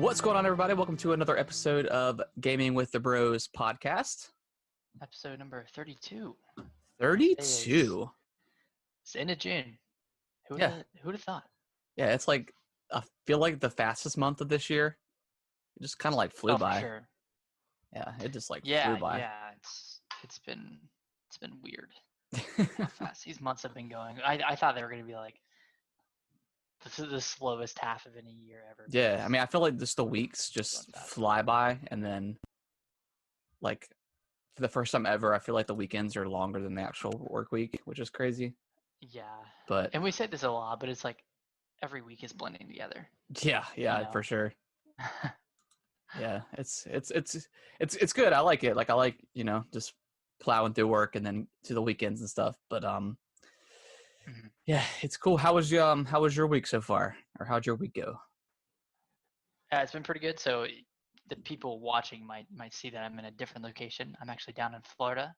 What's going on, everybody? Welcome to another episode of Gaming with the Bros podcast. Episode number 32. 32? It's the end of June. Who'd have thought? Yeah, it's like, I feel like the fastest month of this year. It just kind of like flew by. For sure. Yeah, it just like flew by. Yeah, it's been weird how fast these months have been going. I thought they were going to be like, this is the slowest half of any year ever. Yeah, I mean, I feel like just the weeks just fly by, and then like for the first time ever, I feel like the weekends are longer than the actual work week, which is crazy. Yeah. But and we say this a lot, but it's like every week is blending together. Yeah, for sure. Yeah, it's good. I like it. Like I like, just plowing through work and then to the weekends and stuff. But yeah, it's cool. How was your week so far? Or how'd your week go? It's been pretty good. So the people watching might see that I'm in a different location. I'm actually down in Florida,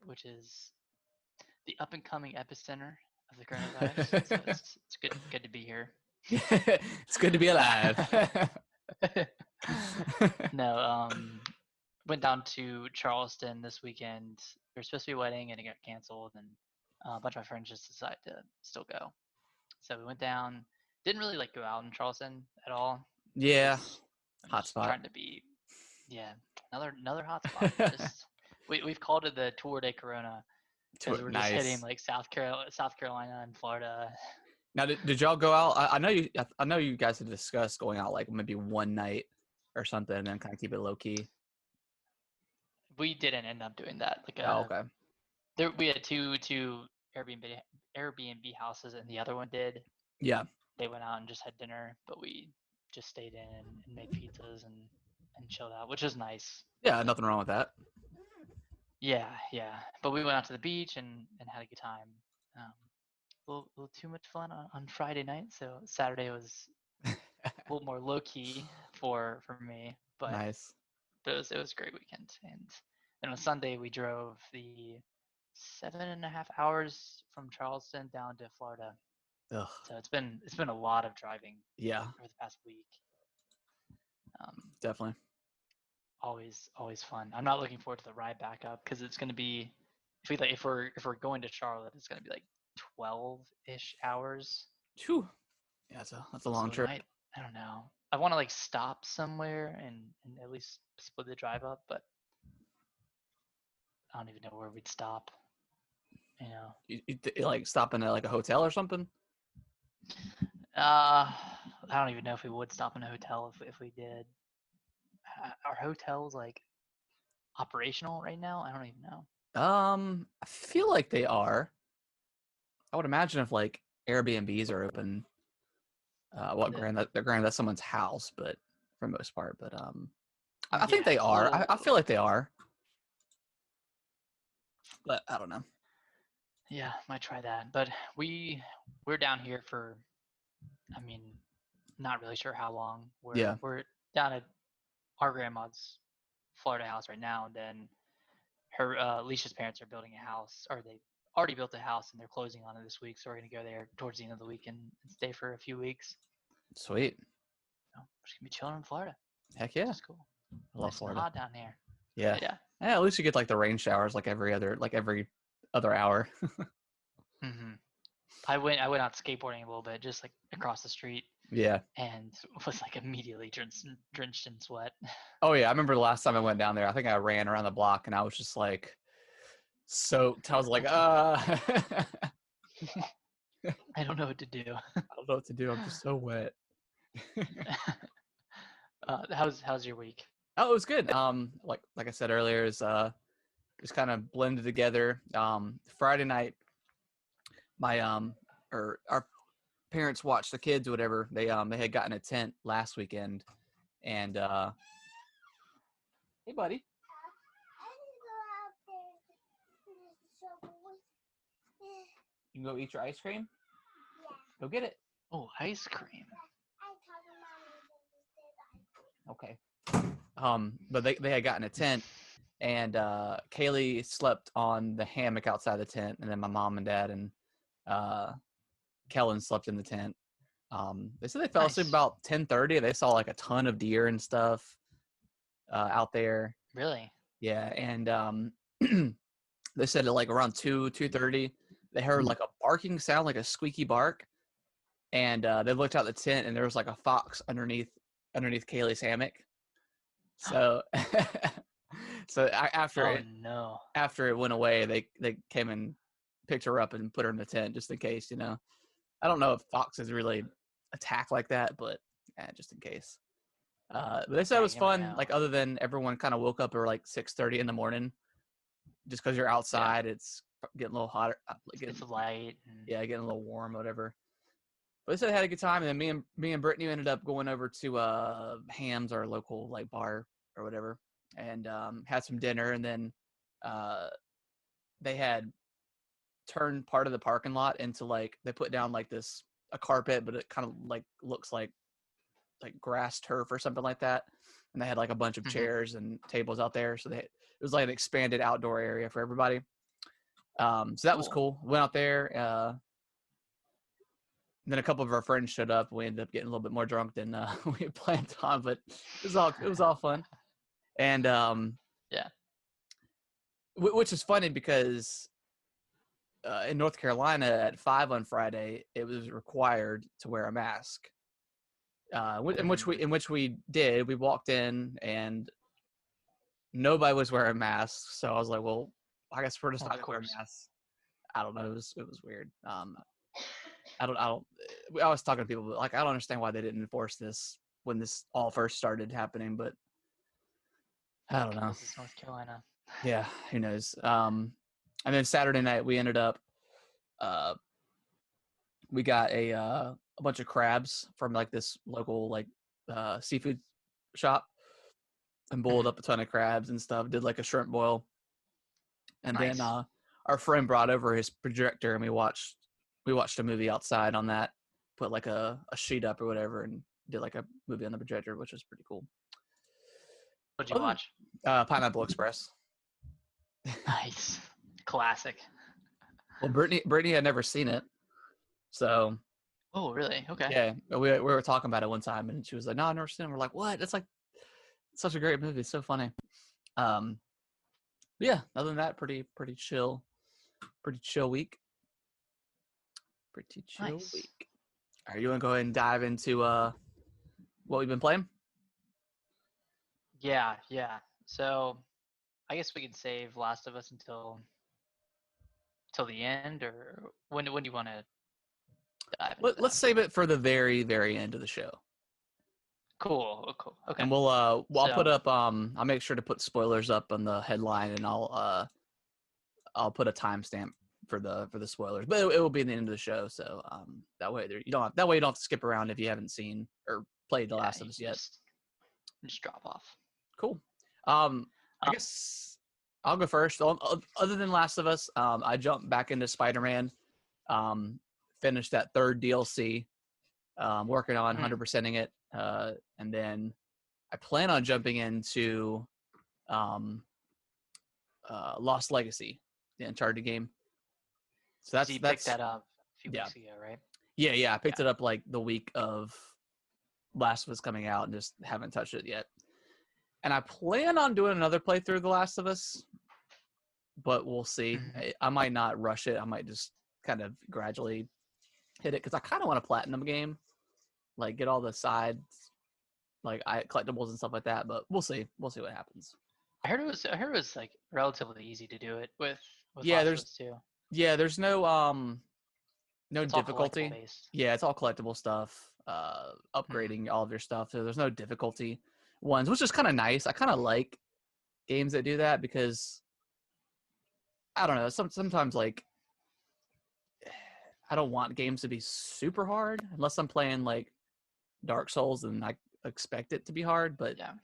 which is the up and coming epicenter of the coronavirus. So it's good to be here. It's good to be alive. No, went down to Charleston this weekend. There was supposed to be a wedding and it got canceled, and a bunch of my friends just decided to still go. So we went down. Didn't really like go out in Charleston at all. Yeah, hot spot. Trying to be, another hot spot. We've called it the Tour de Corona because we're just hitting like South Carolina and Florida. Now, did y'all go out? I know you guys had discussed going out like maybe one night or something, and then kind of keep it low key. We didn't end up doing that. Okay. We had two Airbnb houses, and the other one did. Yeah. They went out and just had dinner, but we just stayed in and made pizzas and chilled out, which is nice. Yeah, nothing wrong with that. Yeah. But we went out to the beach and had a good time. A little too much fun on Friday night, so Saturday was a little more low key for me. But nice. It was a great weekend, and then on Sunday we drove the 7.5 hours from Charleston down to Florida. Ugh. So it's been a lot of driving. Yeah. Over the past week. Definitely. Always fun. I'm not looking forward to the ride back up because it's going to be if we're going to Charlotte, it's going to be like 12-ish hours. Phew. Yeah, that's a long trip. I don't know. I want to like stop somewhere and at least split the drive up, but I don't even know where we'd stop. You like stopping at like a hotel or something? I don't even know if we would stop in a hotel if we did. Are hotels like operational right now? I don't even know. I feel like they are. I would imagine if like Airbnbs are open. Granted that's someone's house, but for the most part. But I think they are. I feel like they are. But I don't know. Yeah, might try that. But we're down here for, not really sure how long. We're down at our grandma's Florida house right now, and then her Alicia's parents are building a house, or they already built a house and they're closing on it this week, so we're gonna go there towards the end of the week and stay for a few weeks. Sweet. So we're just gonna be chilling in Florida. Heck yeah. That's cool. I love Florida. Hot down here. Yeah. Yeah, at least you get like the rain showers like every other hour. Mm-hmm. I went out skateboarding a little bit, just like across the street. Yeah. And was like immediately drenched in sweat. Oh yeah, I remember the last time I went down there. I think I ran around the block and I was just like soaked. I was like, I don't know what to do. I don't know what to do. I'm just so wet. How's your week? Oh, it was good. Like I said earlier, is just kind of blended together. Friday night, my or our parents watched the kids, whatever. They had gotten a tent last weekend, and hey, buddy. You can go eat your ice cream? Yeah. Go get it. Oh, ice cream. Okay. But they had gotten a tent, and Kaylee slept on the hammock outside the tent, and then my mom and dad and Kellen slept in the tent. They said they fell asleep Nice. about 10:30. They saw like a ton of deer and stuff out there. Really? Yeah, and they said at like around 2:30, they heard like a barking sound, like a squeaky bark, and they looked out the tent and there was like a fox underneath Kaylee's hammock. So after Oh it no. after it went away, they came and picked her up and put her in the tent just in case. I don't know if foxes really attack like that, but just in case. But they said it Yeah, was you never fun. know. Like other than everyone kind of woke up at like 6:30 in the morning, just because you're Yeah. outside, it's getting a little hotter. It's light and Getting a little warm, whatever. But they said they had a good time, and then me and Brittany ended up going over to Ham's, our local like bar or whatever, and had some dinner, and then uh, they had turned part of the parking lot into like they put down like a carpet, but it kind of like looks like grass turf or something like that, and they had like a bunch of Mhm. chairs and tables out there, so it was like an expanded outdoor area for everybody. So that was cool. Went out there. Then a couple of our friends showed up. We ended up getting a little bit more drunk than we had planned on, but it was all fun. And Yeah. which is funny because in North Carolina at 5 on Friday, it was required to wear a mask. In which we did. We walked in and nobody was wearing masks. So I was like, well, I guess we're just not Of gonna wear course. masks. I don't know. It was weird. I was talking to people, but like I don't understand why they didn't enforce this when this all first started happening, but I don't know. This is North Carolina. Yeah, who knows? And then Saturday night we ended up uh we got a bunch of crabs from like this local like seafood shop and boiled Mhm. up a ton of crabs and stuff, did like a shrimp boil. And then Nice. our friend brought over his projector and we watched a movie outside on that, put like a sheet up or whatever and did like a movie on the projector, which was pretty cool. What'd you watch? Pineapple Express. Nice. Classic. Well, Brittany had never seen it, so Oh, really? Okay. yeah, we were talking about it one time, and she was like, "No, I've never seen it." We're like, "What? It's like such a great movie. It's so funny." Um, but yeah. Other than that, pretty chill week. Pretty chill Nice. week. Are you gonna go ahead and dive into what we've been playing? Yeah, yeah. So I guess we can save Last of Us until the end, or when do you want to dive into Let's that? save it for the very very end of the show, Cool. Oh, cool. Okay. and I'll put So up I'll make sure to put spoilers up on the headline, and I'll put a timestamp for the spoilers, but it will be in the end of the show, so that way you don't have to skip around if you haven't seen or played The yeah, Last of you Us can yet. just drop off. Cool. I Uh, guess I'll go first. Other than Last of Us, I jumped back into Spider-Man, finished that third DLC, working on mm, 100%ing it, and then I plan on jumping into um, Lost Legacy, the Uncharted game. So so you picked that's that up a few yeah. weeks ago, right? Yeah. I picked Yeah. it up like the week of Last of Us coming out and just haven't touched it yet. And I plan on doing another playthrough of The Last of Us, but we'll see. Mhm. I might not rush it. I might just kind of gradually hit it because I kind of want a platinum game, like get all the sides, like collectibles and stuff like that. But we'll see. We'll see what happens. I heard it was like relatively easy to do it with Yeah, Last of Us 2. there's no It's all collectible difficulty. based. Yeah, it's all collectible stuff, Mhm. upgrading all of your stuff. So there's no difficulty ones, which is kind of nice. I kind of like games that do that because I don't know. Sometimes like I don't want games to be super hard unless I'm playing like Dark Souls and I expect it to be hard. But Yeah.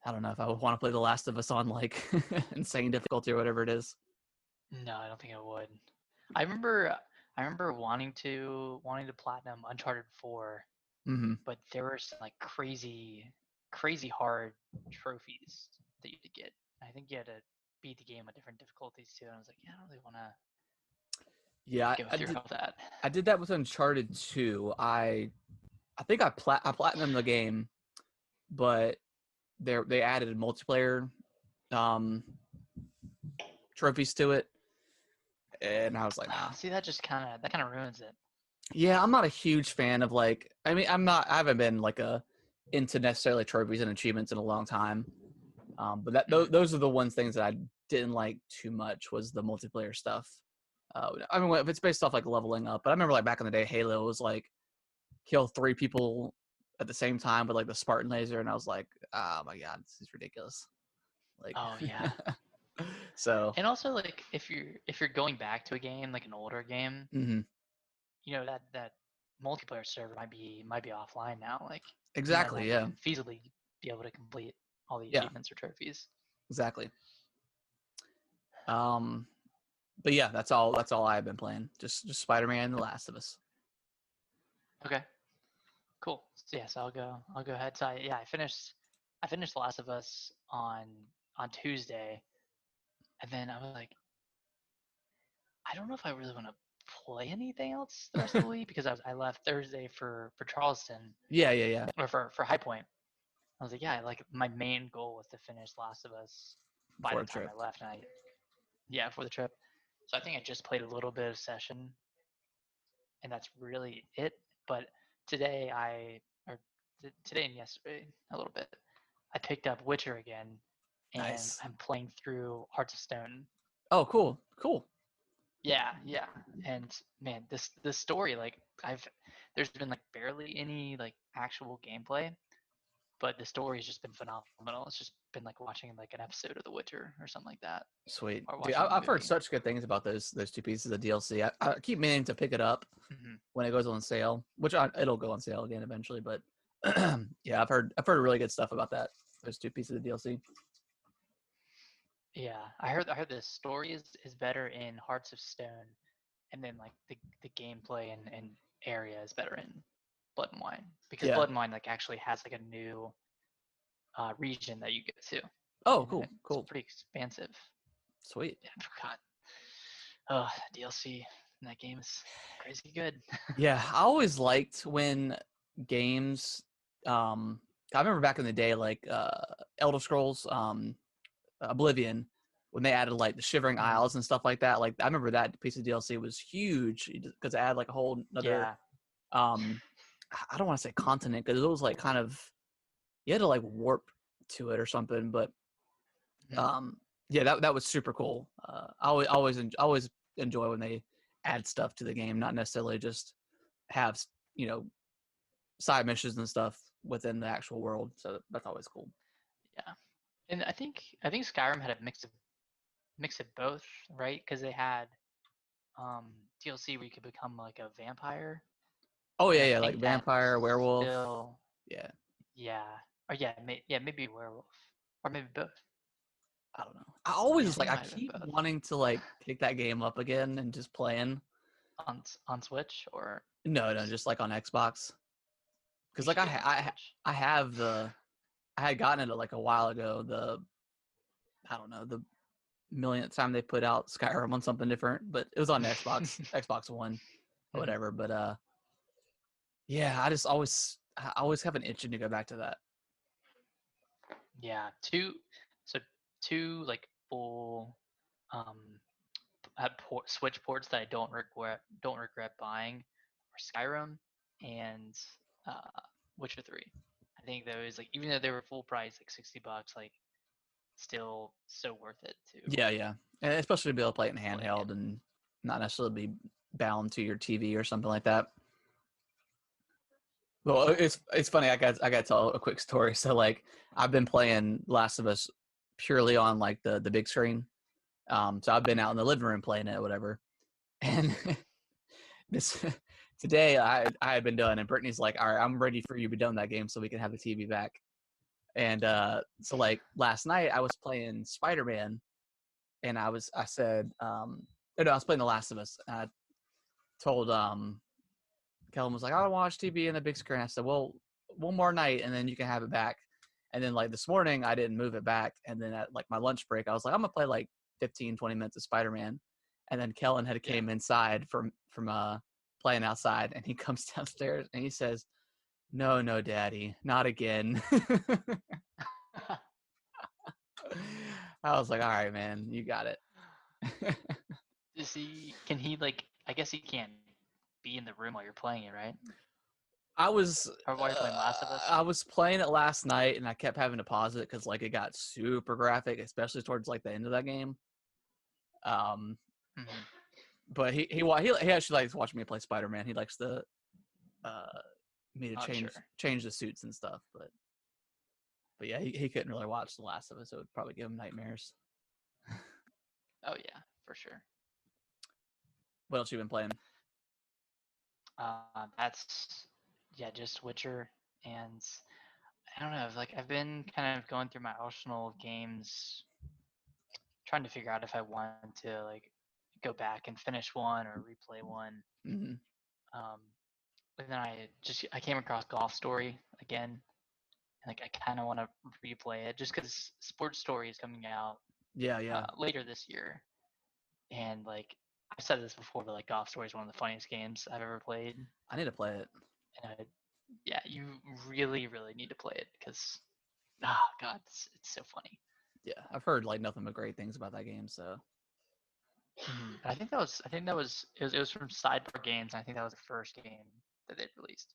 I don't know if I would want to play The Last of Us on like insane difficulty or whatever it is. No, I don't think I would. I remember wanting to platinum Uncharted 4, Mm-hmm. but there were some like crazy hard trophies that you had to get. I think you had to beat the game with different difficulties too. And I was like, yeah, I don't really want to Yeah, go through all that. I did that with Uncharted 2. I think I platinumed the game, but they added multiplayer um, trophies to it, and I was like, nah. See, that kind of ruins it. Yeah, I'm not a huge fan of like. I mean, I haven't been like into necessarily trophies and achievements in a long time. But those are the things that I didn't like too much was the multiplayer stuff. I mean, if it's based off like leveling up, but I remember like back in the day, Halo was like kill 3 people at the same time with like the Spartan laser, and I was like, oh my god, this is ridiculous. Like, Oh yeah. so. And also, like, if you're going back to a game, like an older game, Mhm. that multiplayer server might be offline now. Like, you might Exactly. not Yeah. even feasibly be able to complete all the Yeah. achievements or trophies. Exactly. But yeah, that's all I've been playing. Just Spider-Man and The Last of Us. Okay, cool. So yeah, so I'll go ahead. So I finished The Last of Us on Tuesday, and then I was like, I don't know if I really want to play anything else the rest of the week because I left Thursday for Charleston Yeah. or for High Point. I was like, yeah, like my main goal was to finish Last of Us by For the a time trip. I left, and for the trip. So I think I just played a little bit of Session, and that's really it. But today today and yesterday a little bit, I picked up Witcher again, and Nice. I'm playing through Hearts of Stone. Oh, cool. Yeah, and man, this story, like, there's been like barely any like actual gameplay, but the story's just been phenomenal. It's just been like watching like an episode of The Witcher or something like that, Sweet. or Dude, watching a I've heard movie. such good things about those 2 pieces of DLC. I keep meaning to pick it up Hmm. when it goes on sale, which it'll go on sale again eventually. But yeah, I've heard really good stuff about those 2 pieces of DLC. Yeah, I heard the story is better in Hearts of Stone, and then like the gameplay and area is better in Blood and Wine, because Yeah. Blood and Wine like actually has like a new region that you get to, Oh, and it's cool. pretty expansive. Sweet. Yeah, I forgot. Oh, DLC in that game is crazy good. Yeah, I always liked when games. I remember back in the day, like Elder Scrolls, Oblivion, when they added like the Shivering Mhm. Isles and stuff like that. Like I remember that piece of DLC was huge because it had like a whole another. Yeah. I don't want to say continent because it was like kind of you had to like warp to it or something, but Mhm. yeah, that was super cool. I always enjoy when they add stuff to the game, not necessarily just have side missions and stuff within the actual world. So that's always cool. Yeah. And I think Skyrim had a mix of both, right? Because they had um DLC where you could become like a vampire, Oh and I yeah, like think vampire, that's werewolf. still, Yeah, yeah, or maybe werewolf, or maybe both. I don't know. I Yeah, I always think it I might have been keep both wanting to like pick that game up again and just playing. on Switch, or No, just just like on Xbox. Because you like should get it on Switch. I have I had gotten it like a while ago. I don't know the millionth time they put out Skyrim on something different, but it was on Xbox One or Mhm. whatever. But yeah, I always have an itching to go back to that. Yeah, so two like full um Switch ports that I don't regret buying are Skyrim and uh, Witcher 3. I think those, like, even though they were full price, like $60, like, still so worth it to Yeah, and especially to be able to play it in play handheld again. and not necessarily be bound to your TV or something like that. Well, Yeah. it's funny. I got to tell a quick story. So like I've been playing Last of Us purely on like the big screen. So I've been out in the living room playing it or whatever. And this today I had been done, and Brittany's like, "All right, I'm ready for you to be done with that game so we can have the TV back." And so like last night I was playing Spider-Man, and I said, no, I was playing The Last of Us. And I told Kellen was like, I don't watch TV in the big screen. I said, well, one more night and then you can have it back. And then like this morning I didn't move it back. And then at like my lunch break, I was like, I'm gonna play like 15, 20 minutes of Spider-Man. And then Kellen had Yeah. came inside from playing outside, and he comes downstairs and he says, "No, no, Daddy, not again." I was like, "All right, man, you got it." Is he? Can he like? I guess he can't be in the room while you're playing it, right? I was Or while you're playing Last of Us. I was playing it last night, and I kept having to pause it because like it got super graphic, especially towards like the end of that game. Um, Mhm. but he actually likes watching me play Spider-Man. He likes the me to I'm sure. change the suits and stuff. But yeah, he couldn't really watch The Last of Us. It would probably give him nightmares. Oh yeah, for sure. What else you been playing? That's yeah, just Witcher, and I don't know. Like I've been kind of going through my arsenal of games, trying to figure out if I want to like go back and finish one or replay one. Mm-hmm. Um, and then I came across Golf Story again, and like I kind of want to replay it just because Sports Story is coming out Yeah. later this year, and like I've said this before, but like Golf Story is one of the funniest games I've ever played, I need to play it. and yeah, you really really need to play it because god, it's so funny. Yeah, I've heard like nothing but great things about that game. So I think it was from Sidebar Games, and I think that was the first game that they released.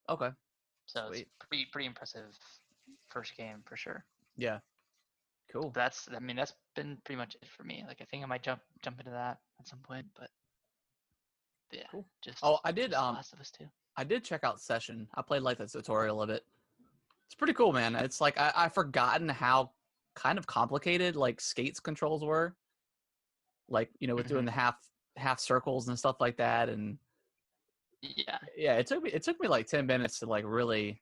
okay, So it's sweet. pretty impressive first game for sure. Yeah, cool. But that's been pretty much it for me. Like I think I might jump into that at some point, but yeah, Cool. just Oh, just Last of Us 2. I did check out Session. I played like the tutorial of it. It's pretty cool, man. It's like I forgotten how kind of complicated like skates controls were. Like, you know, with doing the half circles and stuff like that. And Yeah, yeah, it took me like 10 minutes to like really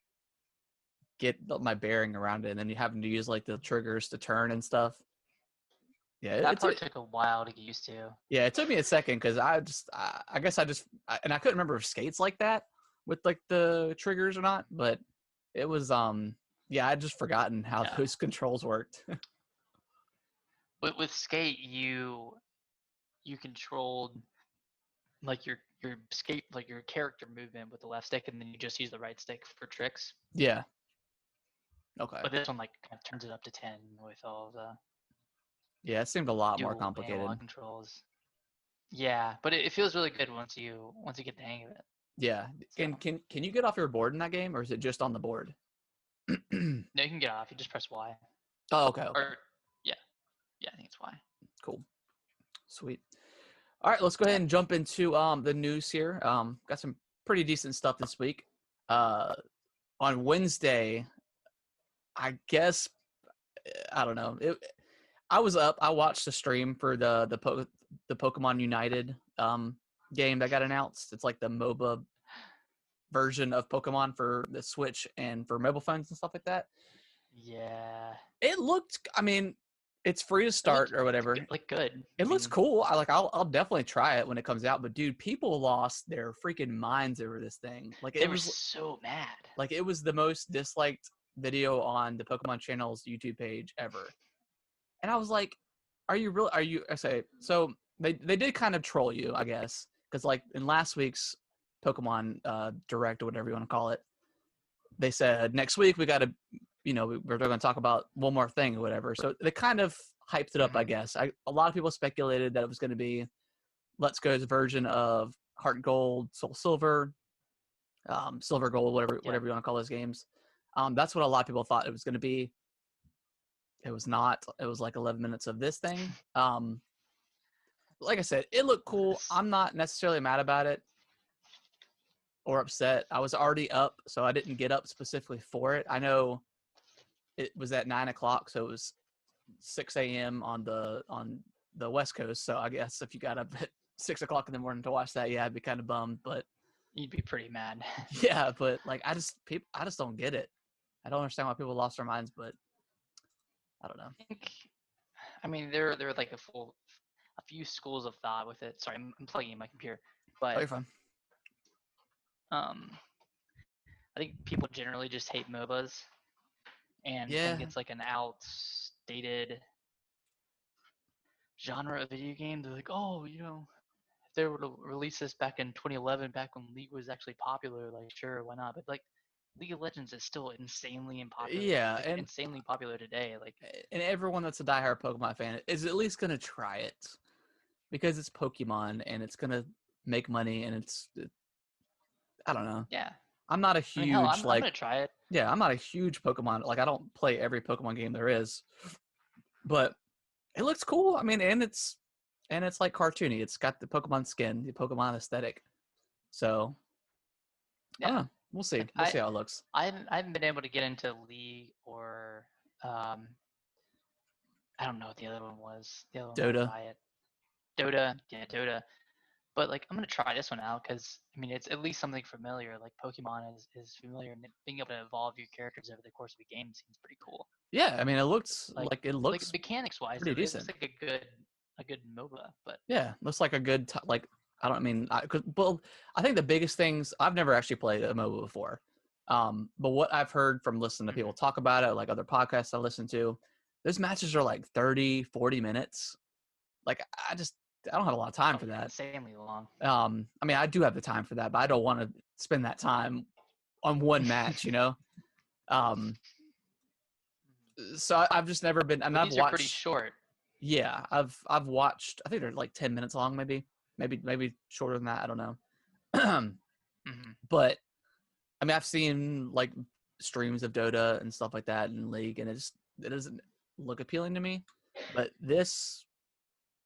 get my bearing around it, and then you having to use like the triggers to turn and stuff. Yeah, that part took a while to get used to. yeah, it took me a second because I guess and I couldn't remember if skates like that with like the triggers or not, but it was yeah, I'd just forgotten how Yeah. those controls worked. With Skate, you controlled like your skate like your character movement with the left stick, and then you just use the right stick for tricks. Yeah. Okay. But this one like kind of turns it up to 10 with all the Yeah, it seemed a lot more dual complicated. analog controls. Yeah, but it feels really good once you get the hang of it. Yeah. So Can you get off your board in that game, or is it just on the board? no, you can get off. You just press Y. Oh, okay. Or yeah, I think it's Y. Cool. Sweet. All right, let's go ahead and jump into the news here. Got some pretty decent stuff this week. On Wednesday, I guess I don't know. I was up. I watched the stream for the Pokemon United game that got announced. It's like the MOBA version of Pokemon for the Switch and for mobile phones and stuff like that. Yeah. It looked. I mean, it's free to start or whatever. Like good. It looks cool. I'll definitely try it when it comes out. But dude, people lost their freaking minds over this thing. Like They were so mad. like it was the most disliked video on the Pokemon channel's YouTube page ever. And I was like, are you I say, so they did kind of troll you, I guess. Because like in last week's Pokemon Direct or whatever you want to call it, they said next week we got to, we're going to talk about one more thing or whatever. So they kind of hyped it up, I guess. A lot of people speculated that it was going to be Let's Go's version of Heart Gold, Soul Silver, Silver Gold, whatever you want to call those games. That's what a lot of people thought it was going to be. It was not. It was like 11 minutes of this thing. Like I said, it looked cool. I'm not necessarily mad about it or upset. I was already up, so I didn't get up specifically for it. I know it was at 9:00, so it was 6 a.m. on the West Coast. So I guess if you got up at 6:00 in the morning to watch that, yeah, I'd be kind of bummed. But you'd be pretty mad. yeah, but like I just don't get it. I don't understand why people lost their minds, but I don't know. I mean, there are like a few schools of thought with it. Sorry, I'm plugging in my computer, but you're fine. I think people generally just hate MOBAs and think it's like an outdated genre of video game. They're like, oh, if they were to release this back in 2011, back when League was actually popular, like sure, why not? But like League of Legends is still Yeah, insanely popular today. Like and everyone that's a diehard Pokemon fan is at least gonna try it because it's Pokemon and it's gonna make money and I don't know. yeah, I'm not a I mean, hell, huge I'm gonna try it. yeah, I'm not a huge Pokemon. Like I don't play every Pokemon game there is, but it looks cool. I mean, and it's like cartoony. It's got the Pokemon skin, the Pokemon aesthetic. So I don't Yeah, know. We'll see. like We'll see how it looks. I haven't been able to get into League or um I don't know what the other one was. The other one by Dota. Riot. Dota, yeah, Dota. But like I'm gonna try this one out because I mean it's at least something familiar. Like Pokemon is familiar, and being able to evolve your characters over the course of a game seems pretty cool. Yeah, I mean, it looks Like it like looks mechanics wise, pretty it looks decent. like a good MOBA. But Yeah, looks like a good like. I don't mean, well, I think the biggest things I've never actually played a MOBA before, but what I've heard from listening to people talk about it, like other podcasts I listen to, those matches are like 30, 40 minutes. Like I don't have a lot of time for that. insanely long. I mean, I do have the time for that, but I don't want to spend that time on one match, you know. Um, so I've just never been. I mean, I've These are watched. pretty short. Yeah, I've watched. I think they're like 10 minutes long, maybe shorter than that. I don't know. But I mean, I've seen like streams of Dota and stuff like that in League, and it doesn't look appealing to me. But this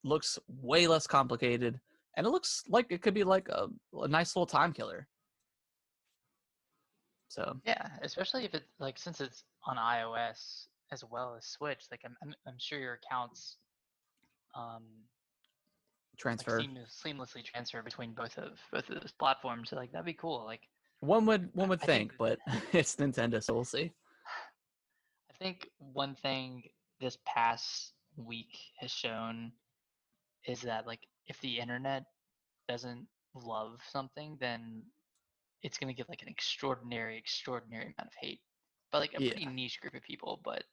looks way less complicated, and it looks like it could be like a nice little time killer. So Yeah, especially if it's like since it's on iOS as well as Switch. Like I'm sure your accounts like transfer. seamlessly transfer between both of those platforms. So like that'd be cool. Like One would I think, think but it's Nintendo, so we'll see. I think one thing this past week has shown is that like if the internet doesn't love something, then it's gonna get like an extraordinary amount of hate. But like a Yeah, pretty niche group of people. But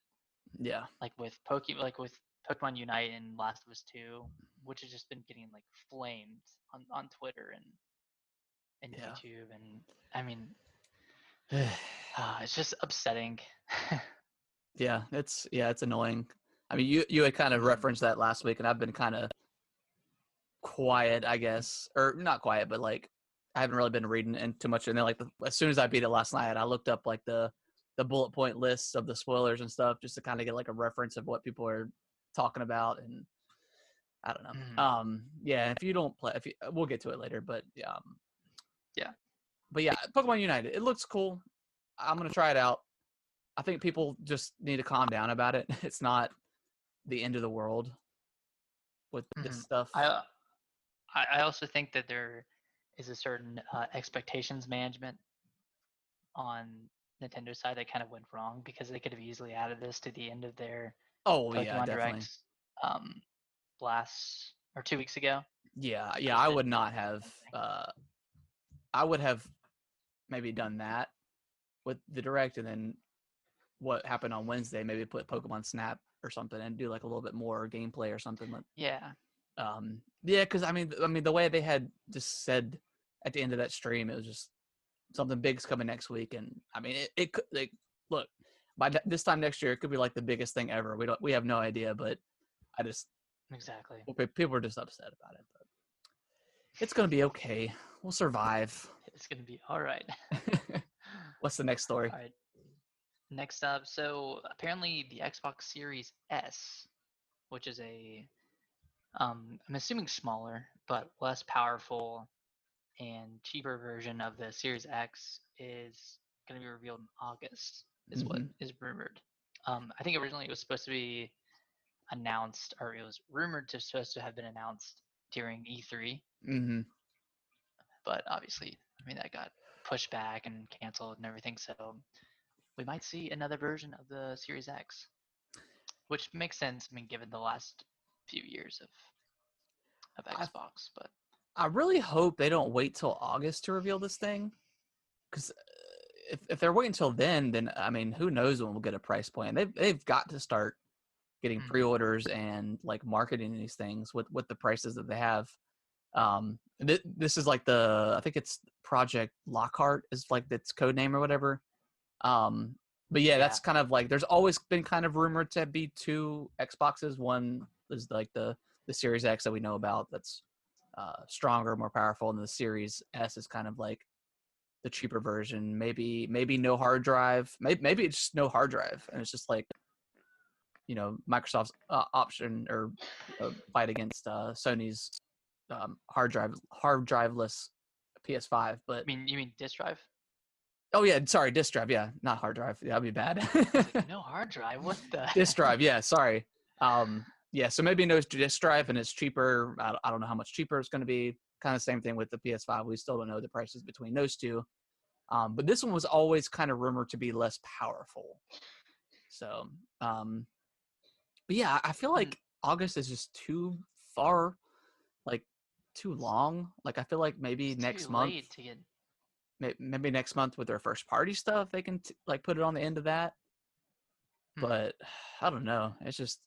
yeah, like with Pokemon Unite and Last of Us 2, which has just been getting like flamed on Twitter and yeah. YouTube, and I mean, it's just upsetting. Yeah, it's annoying. I mean, you had kind of referenced that last week, and I've been kind of quiet, I guess, or not quiet, but like I haven't really been reading and too much. And then like as soon as I beat it last night, I looked up like the bullet point lists of the spoilers and stuff just to kind of get like a reference of what people are talking about. And I don't know. Yeah, if you don't play, we'll get to it later, but yeah. But yeah, Pokemon United, it looks cool. I'm gonna try it out. I think people just need to calm down about it. It's not the end of the world with this stuff. I also think that there is a certain expectations management on Nintendo's side that kind of went wrong because they could have easily added this to the end of their Yeah, Pokemon definitely. Direct last or 2 weeks ago. Yeah, I would not have. I would have maybe done that with the Direct, and then what happened on Wednesday, maybe put Pokemon Snap or something and do like a little bit more gameplay or something. Yeah. Yeah, because I mean, the way they had just said at the end of that stream, it was just something big's coming next week, and I mean, it could like look by this time next year, it could be like the biggest thing ever. We have no idea, but I just exactly people are just upset about it, but it's gonna be okay. We'll survive. It's gonna be all right. What's the next story? All right. Next up, so apparently the Xbox Series S, which is I'm assuming smaller but less powerful and cheaper version of the Series X, is going to be revealed in August, is what is rumored. I think originally it was supposed to be announced, or it was rumored to supposed to have been announced during E3. But obviously, I mean, that got pushed back and canceled and everything. So we might see another version of the Series X, which makes sense. I mean, given the last few years of Xbox, but I really hope they don't wait till August to reveal this thing, because if they're waiting until then I mean, who knows when we'll get a price point? They've got to start getting pre-orders and like marketing these things with the prices that they have. This is like I think it's Project Lockhart is like its code name or whatever. But yeah, that's kind of like, there's always been kind of rumored to be two Xboxes. One is like the Series X that we know about, that's stronger, more powerful, and the Series S is kind of like the cheaper version. Maybe no hard drive. Maybe it's just no hard drive, and it's just like, you know, Microsoft's option or fight against Sony's hard driveless PS5. But you mean disk drive? oh yeah, sorry, disk drive. Yeah, not hard drive. Yeah, that'd be bad. Like, no hard drive. What the disk drive? Yeah, sorry. Yeah, so maybe no disk drive, and it's cheaper. I don't know how much cheaper it's going to be. Kind of same thing with the PS5. We still don't know the prices between those two. But this one was always kind of rumored to be less powerful. So, but yeah, I feel like August is just too far, like too long. Like I feel like maybe next month, maybe next month with their first party stuff, they can like put it on the end of that. But I don't know. It's just.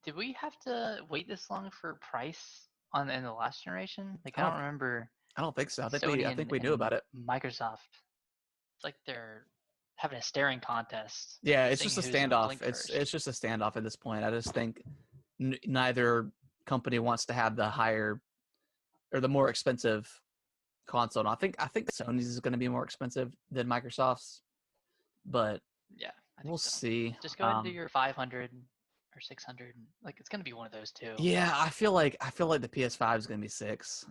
Did we have to wait this long for price in the last generation? Like I don't remember. I don't think so. I think we knew about it. Microsoft, it's like they're having a staring contest. Yeah, it's just a standoff. It's just a standoff at this point. I just think neither company wants to have the higher or the more expensive console. And I think Sony's is going to be more expensive than Microsoft's, but yeah, we'll see. Just go into your 500 or 600. Like it's going to be one of those two. Yeah, I feel like the PS5 is going to be 6.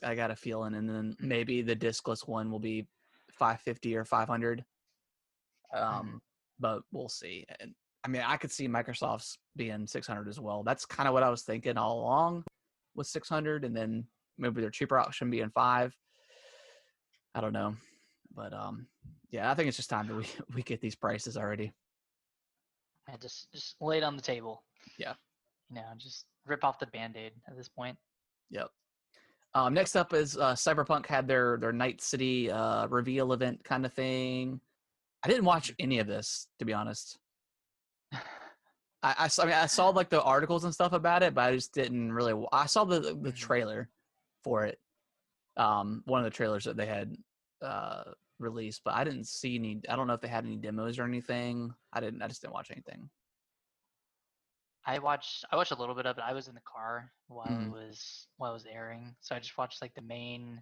I got a feeling, and then maybe the discless one will be 550 or 500. But we'll see. And I mean, I could see Microsoft's being 600 as well. That's kind of what I was thinking all along, with 600, and then maybe their cheaper option being 5. I don't know, but yeah, I think it's just time that we get these prices already. Yeah, just lay it on the table. Yeah, you know, just rip off the Band-Aid at this point. Yep. Next up is Cyberpunk had their Night City reveal event kind of thing. I didn't watch any of this, to be honest. I saw like the articles and stuff about it, but I just didn't really. I saw the trailer for it, one of the trailers that they had released, but I didn't see any. I don't know if they had any demos or anything. I just didn't watch anything. I watched a little bit of it. I was in the car while it was airing, so I just watched like the main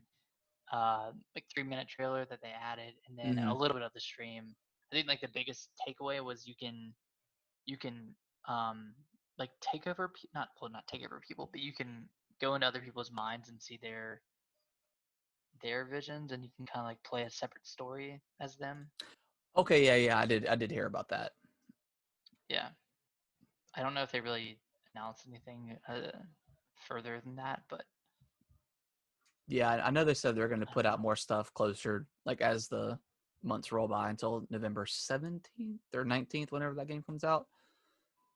like 3-minute trailer that they added, and then a little bit of the stream. I think like the biggest takeaway was you can like take over not take over people, but you can go into other people's minds and see their visions, and you can kind of like play a separate story as them. Okay, yeah, I did hear about that. Yeah, I don't know if they really announced anything further than that, but yeah, I know they said they're going to put out more stuff closer, like as the months roll by, until November 17th or 19th, whenever that game comes out.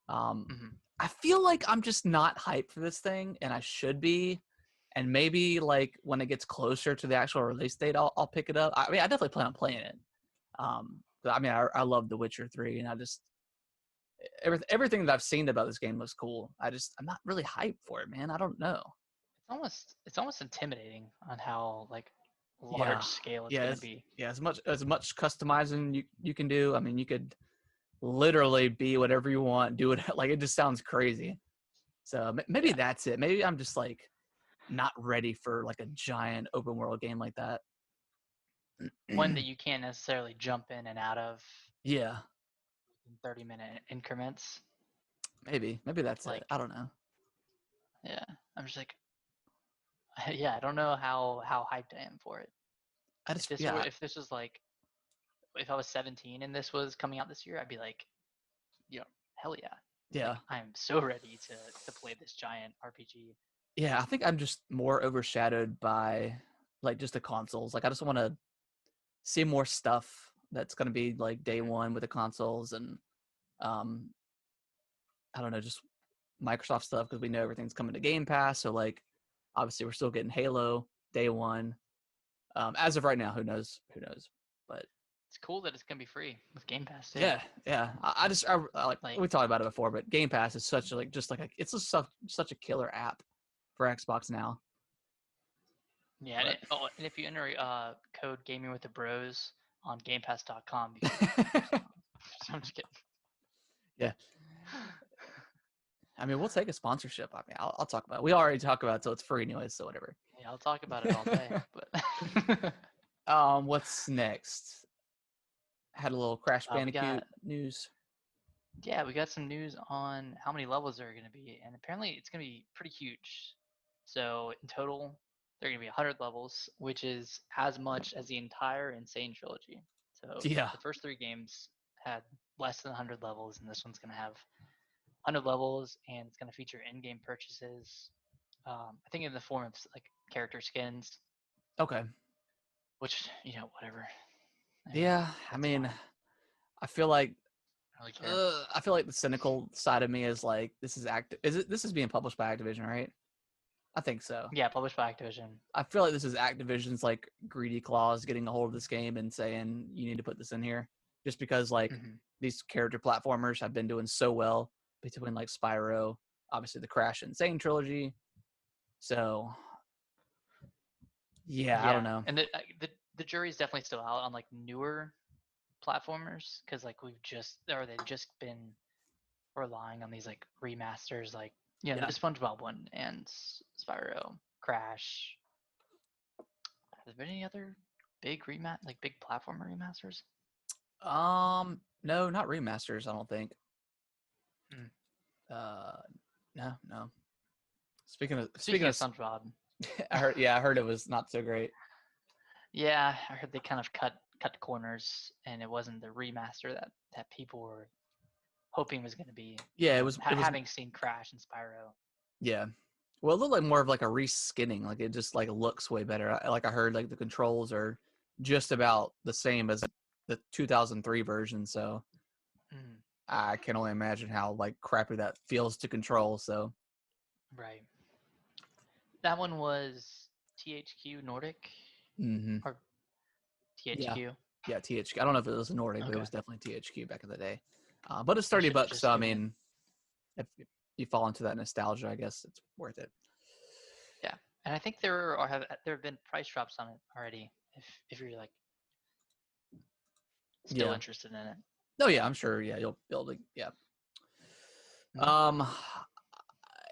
I feel like I'm just not hyped for this thing, and I should be. And maybe like when it gets closer to the actual release date, I'll pick it up. I mean, I definitely plan on playing it. I mean, I love The Witcher 3, and I just everything that I've seen about this game looks cool. I'm not really hyped for it, man. I don't know. It's almost intimidating on how like large scale it's gonna be. Yeah, as much customizing you can do. I mean, you could literally be whatever you want, do it. Like, it just sounds crazy. So maybe that's it. Maybe I'm just like not ready for like a giant open world game like that. One that you can't necessarily jump in and out of. Yeah. In 30-minute increments. Maybe that's like, it. I don't know. Yeah, I'm just like, yeah, I don't know how hyped I am for it. If this was like, if I was 17 and this was coming out this year, I'd be like, hell yeah. Yeah. Like, I'm so ready to play this giant RPG. Yeah, I think I'm just more overshadowed by like just the consoles. Like, I just want to see more stuff that's going to be like day one with the consoles, and I don't know, just Microsoft stuff, because we know everything's coming to Game Pass. So like, obviously we're still getting Halo day one. As of right now, who knows? But it's cool that it's gonna be free with Game Pass too. Yeah, yeah. I like Like, we talked about it before, but Game Pass is such a, like just like a, it's just such a killer app for Xbox now. yeah. And, But and if you enter code Gaming with the Bros on GamePass.com, you can get 10% off. So I'm just kidding. yeah, I mean, we'll take a sponsorship. I mean, I'll talk about it. We already talk about it, so it's free anyways, so whatever. Yeah, I'll talk about it all day. But What's next? Had a little Crash Bandicoot news. yeah, we got some news on how many levels there are going to be, and apparently it's going to be pretty huge. So in total, there are going to be 100 levels, which is as much as the entire Insane trilogy. So Yeah, the first 3 games had less than 100 levels, and this one's going to have 100 levels, and it's going to feature in-game purchases. I think in the form of like character skins, okay. which whatever. Yeah, I That's mean, fine. I feel like I don't really care. I feel like the cynical side of me is like, this is being published by Activision, right? I think so. Yeah, published by Activision. I feel like this is Activision's like greedy claws getting a hold of this game and saying you need to put this in here, just because like these character platformers have been doing so well between like Spyro, obviously the Crash Insane trilogy. So yeah, I don't know. And the jury's definitely still out on like newer platformers because like they've just been relying on these like remasters, like the SpongeBob one and Spyro, Crash. Has there been any other big big platformer remasters? No, not remasters. I don't think. Hmm. No. Speaking of SpongeBob, I heard it was not so great. yeah, I heard they kind of cut corners, and it wasn't the remaster that people were hoping was going to be. Yeah, it was having seen Crash and Spyro. Yeah, well, it looked like more of like a reskinning. Like it just like looks way better. I heard like the controls are just about the same as the 2003 version. So I can only imagine how like crappy that feels to control. So right, that one was THQ Nordic or THQ. Yeah, THQ. I don't know if it was Nordic, but it was definitely THQ back in the day. But it's $30, so I mean, if you fall into that nostalgia, I guess it's worth it. Yeah, and I think there have been price drops on it already. If you're like still interested in it. Oh yeah, I'm sure. Yeah, you'll be able to. Yeah.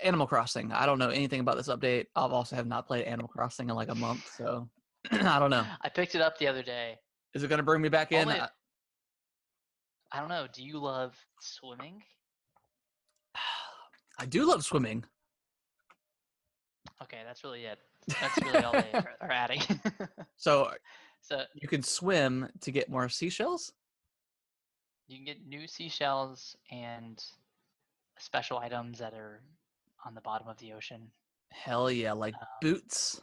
Animal Crossing. I don't know anything about this update. I've also have not played Animal Crossing in like a month, so I don't know. I picked it up the other day. Is it going to bring me back in? I don't know. Do you love swimming? I do love swimming. Okay, that's really it. That's really all they are adding. So you can swim to get more seashells? You can get new seashells and special items that are on the bottom of the ocean. Hell yeah, like boots?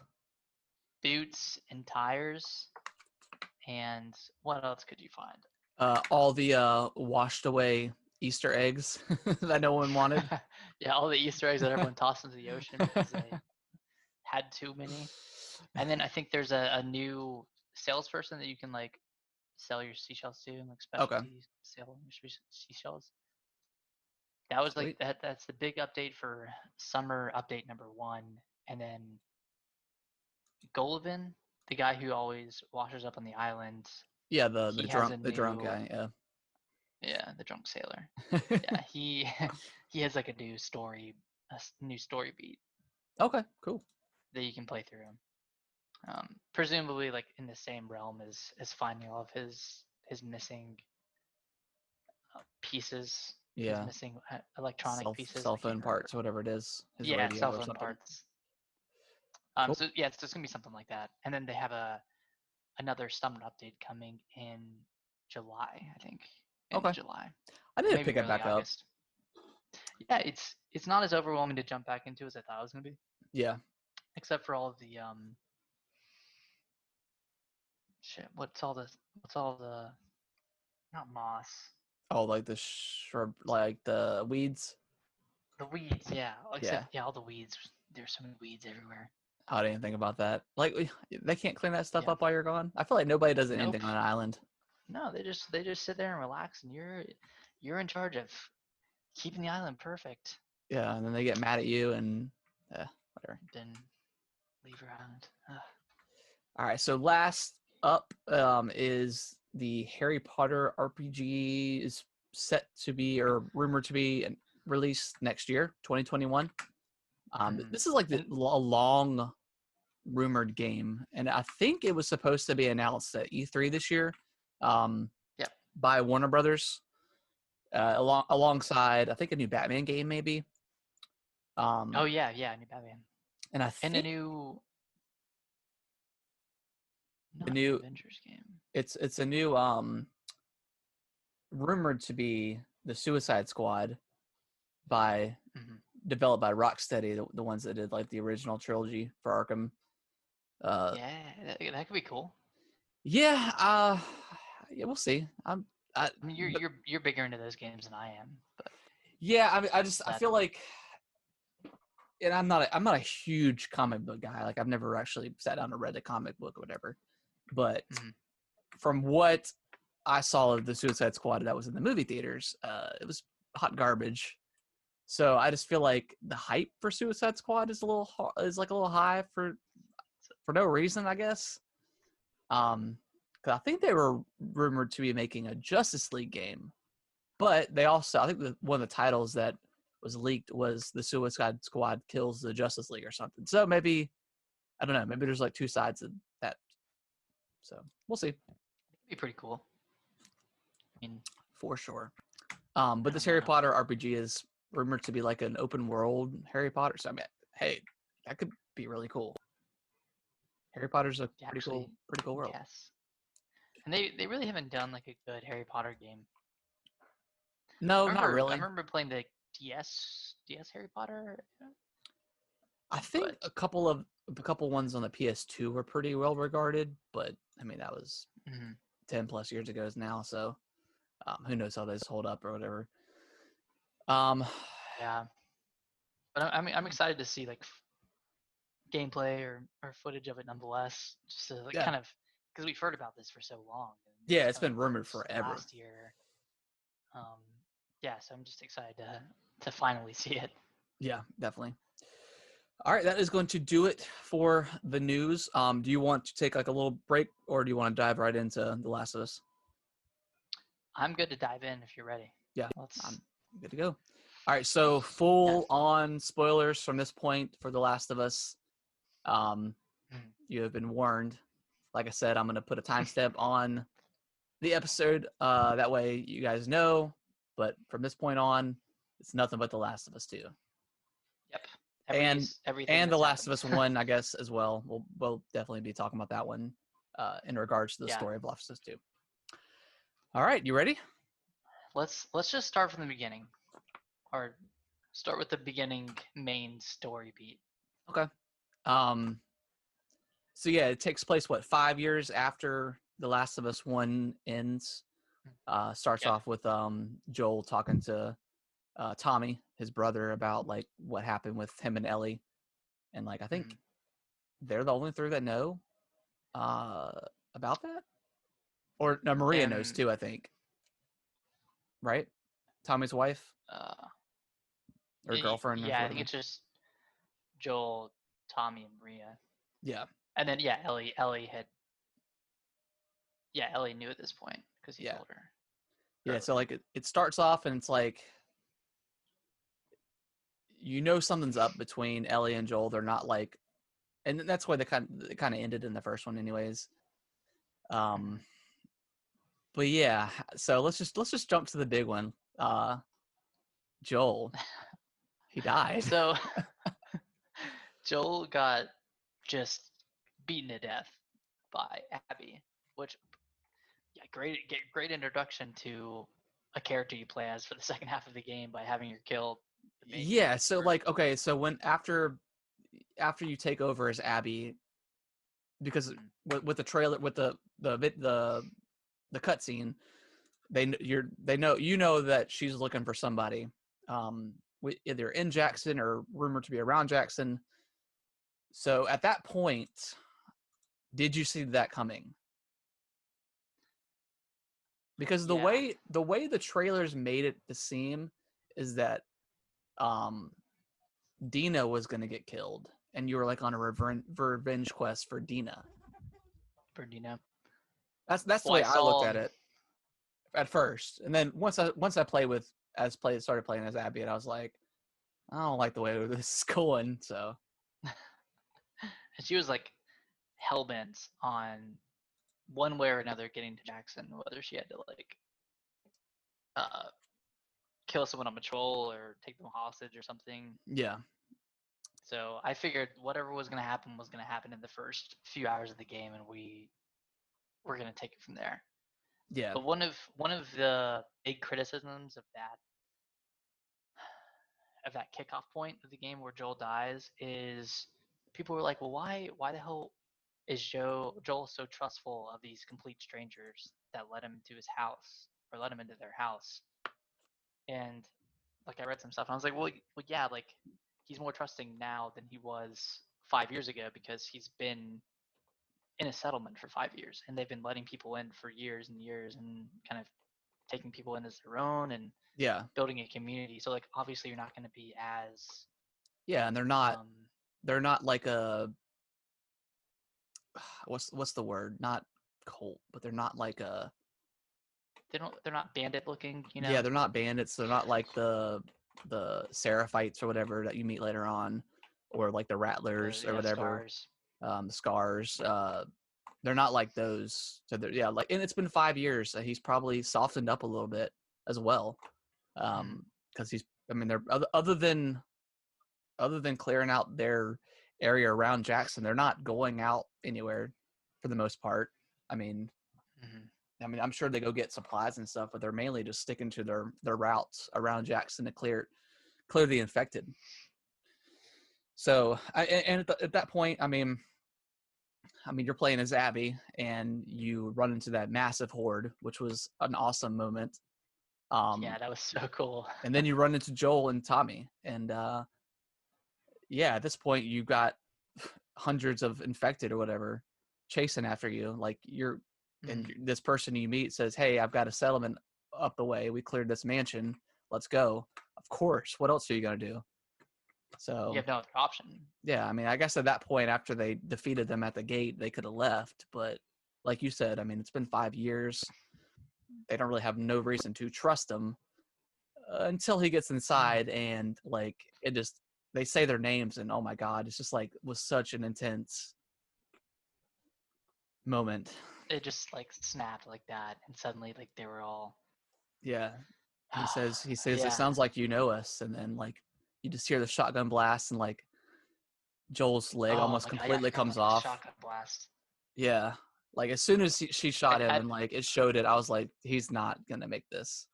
Boots and tires. And what else could you find? All the washed away Easter eggs that no one wanted. Yeah, all the Easter eggs that everyone tossed into the ocean because they had too many. And then I think there's a new salesperson that you can like sell your seashells to, like specialty sell your seashells. That was like that's the big update for summer update number 1. And then Golovin, the guy who always washes up on the island. Yeah, the drunk guy, yeah. Yeah, the drunk sailor. Yeah, he has like a new story beat. Okay, cool. That you can play through. Presumably like in the same realm as finding all of his missing pieces. Yeah. His missing electronic pieces. Cell phone parts, whatever it is. Yeah, cell phone parts. Cool. So yeah, it's just gonna be something like that. And then they have another summer update coming in July, I think. July. I need to pick it back August. Up. Yeah, it's not as overwhelming to jump back into as I thought it was gonna be. Yeah. Except for all of the what's all the not moss. Oh, like the shrub, like the weeds. The weeds, yeah. Except all the weeds. There's so many weeds everywhere. I didn't think about that. Like they can't clean that stuff up while you're gone. I feel like nobody does anything on an island. No, they just sit there and relax, and you're in charge of keeping the island perfect. Yeah, and then they get mad at you and whatever. Then leave your island. Ugh. All right, so last up is the Harry Potter RPG is set to be or rumored to be released next year, 2021. This is like a long rumored game, and I think it was supposed to be announced at E3 this year Yep. by Warner Brothers alongside, I think, a new Batman game maybe. Oh yeah, new Batman. And I And think a new not new Avengers game. it's a new rumored to be the Suicide Squad by developed by Rocksteady, the ones that did like the original trilogy for Arkham. Yeah, that could be cool. Yeah, yeah, we'll see. I mean, you're bigger into those games than I am, but yeah, I mean, I feel like, and I'm not a huge comic book guy. Like I've never actually sat down and read a comic book or whatever, but from what I saw of the Suicide Squad that was in the movie theaters, it was hot garbage. So I just feel like the hype for Suicide Squad is a little high for no reason, I guess. Because I think they were rumored to be making a Justice League game, but they also, I think one of the titles that was leaked was the Suicide Squad kills the Justice League or something. So maybe, I don't know, maybe there's like two sides of that. So we'll see. It'd be pretty cool. I mean, for sure. But this Harry Potter RPG is rumored to be like an open world Harry Potter. So I mean, hey, that could be really cool. Harry Potter's a pretty cool world. Yes. And they really haven't done like a good Harry Potter game. No, not really. I remember playing the DS Harry Potter. I think a couple ones on the PS2 were pretty well regarded, but I mean that was 10 plus years ago now, so who knows how those hold up or whatever. Yeah, but I'm excited to see like gameplay or footage of it nonetheless, just to like kind of, because we've heard about this for so long. Yeah, it's been rumored forever. Last year. Yeah, so I'm just excited to finally see it. Yeah, definitely. All right, that is going to do it for the news. Do you want to take like a little break, or do you want to dive right into The Last of Us? I'm good to dive in if you're ready. Yeah, I'm good to go. All right, so full on spoilers from this point for The Last of Us. You have been warned. Like I said, I'm going to put a timestamp on the episode. That way you guys know. But from this point on, it's nothing but The Last of Us 2. Yep. And The Last of Us 1, I guess, as well. We'll definitely be talking about that one in regards to the story of Last of Us 2. All right, you ready? Let's just start from the beginning. Or start with the beginning main story beat. Okay. So yeah, it takes place 5 years after The Last of Us 1 ends. Starts off with Joel talking to Tommy, his brother, about like what happened with him and Ellie, and like I think they're the only three that know about that. Or no, Maria knows too, I think. Right? Tommy's wife? Or girlfriend? Yeah, I think it's just Joel, Tommy, and Maria. Yeah. And then Ellie had. Yeah, Ellie knew at this point because he told her. Yeah, so like it starts off and it's like, you know, something's up between Ellie and Joel. They're not like, and that's why they kind of ended in the first one, anyways. But yeah, so let's just jump to the big one. Joel, he died. So Joel got just beaten to death by Abby, which great introduction to a character you play as for the second half of the game by having her killed. Yeah, so like, okay, so when after you take over as Abby, because with the trailer, with the cutscene, they know that she's looking for somebody, either in Jackson or rumored to be around Jackson. So at that point, did you see that coming? because the Yeah. way the trailers made it to seem is that Dina was gonna get killed, and you were like on a revenge quest for Dina. Bernardino. That's the Well, I way I looked saw. at it at first, and then once I started playing as Abby, and I was like, I don't like the way this is going. So And she was like hell bent on one way or another getting to Jackson, whether she had to like uh, kill someone on patrol or take them hostage or something. yeah, So I figured whatever was gonna happen was gonna happen in the first few hours of the game, and we were gonna take it from there. yeah, But one of the big criticisms of that kickoff point of the game where Joel dies is people were like, well, why the hell is Joel so trustful of these complete strangers that let him into his house or let him into their house? And like I read some stuff and I was like, well yeah, like he's more trusting now than he was 5 years ago because he's been in a settlement for 5 years and they've been letting people in for years and years and kind of taking people in as their own and yeah, building a community. So like obviously you're not going to be as yeah, and um they're not like a what's the word? Not cult, but they're not like a they're not bandit looking, you yeah, know. they're not bandits. They're not like the Seraphites or whatever that you meet later on, or like the Rattlers or whatever, Scars. the Scars. They're not like those. So yeah, like, and it's been 5 years. So he's probably softened up a little bit as well, because he's. I mean, they're other than clearing out their area around Jackson, they're not going out anywhere for the most part. I mean, Mm-hmm. I'm sure they go get supplies and stuff, but they're mainly just sticking to their routes around Jackson to clear the infected. So, at that point, you're playing as Abby, and you run into that massive horde, which was an awesome moment. Yeah, that was so cool. And then you run into Joel and Tommy, and yeah, at this point, you got hundreds of infected or whatever chasing after you. Like and this person you meet says, "Hey, I've got a settlement up the way. We cleared this mansion. Let's go." Of course. What else are you gonna do? So You have no other option. yeah, I guess at that point, after they defeated them at the gate, they could have left. But like you said, it's been 5 years. They don't really have no reason to trust him until he gets inside, and like it just they say their names, and oh my god, it's just like was such an intense moment. It just like snapped like that, and suddenly like they were all. Yeah, he says it Yeah. sounds like you know us, and then like you just hear the shotgun blast, and like Joel's leg Oh almost my god! Yeah, I completely forgot comes about the off. shotgun blast. Yeah, like as soon as she shot him, Had and like it showed it, I was like, he's not gonna make this.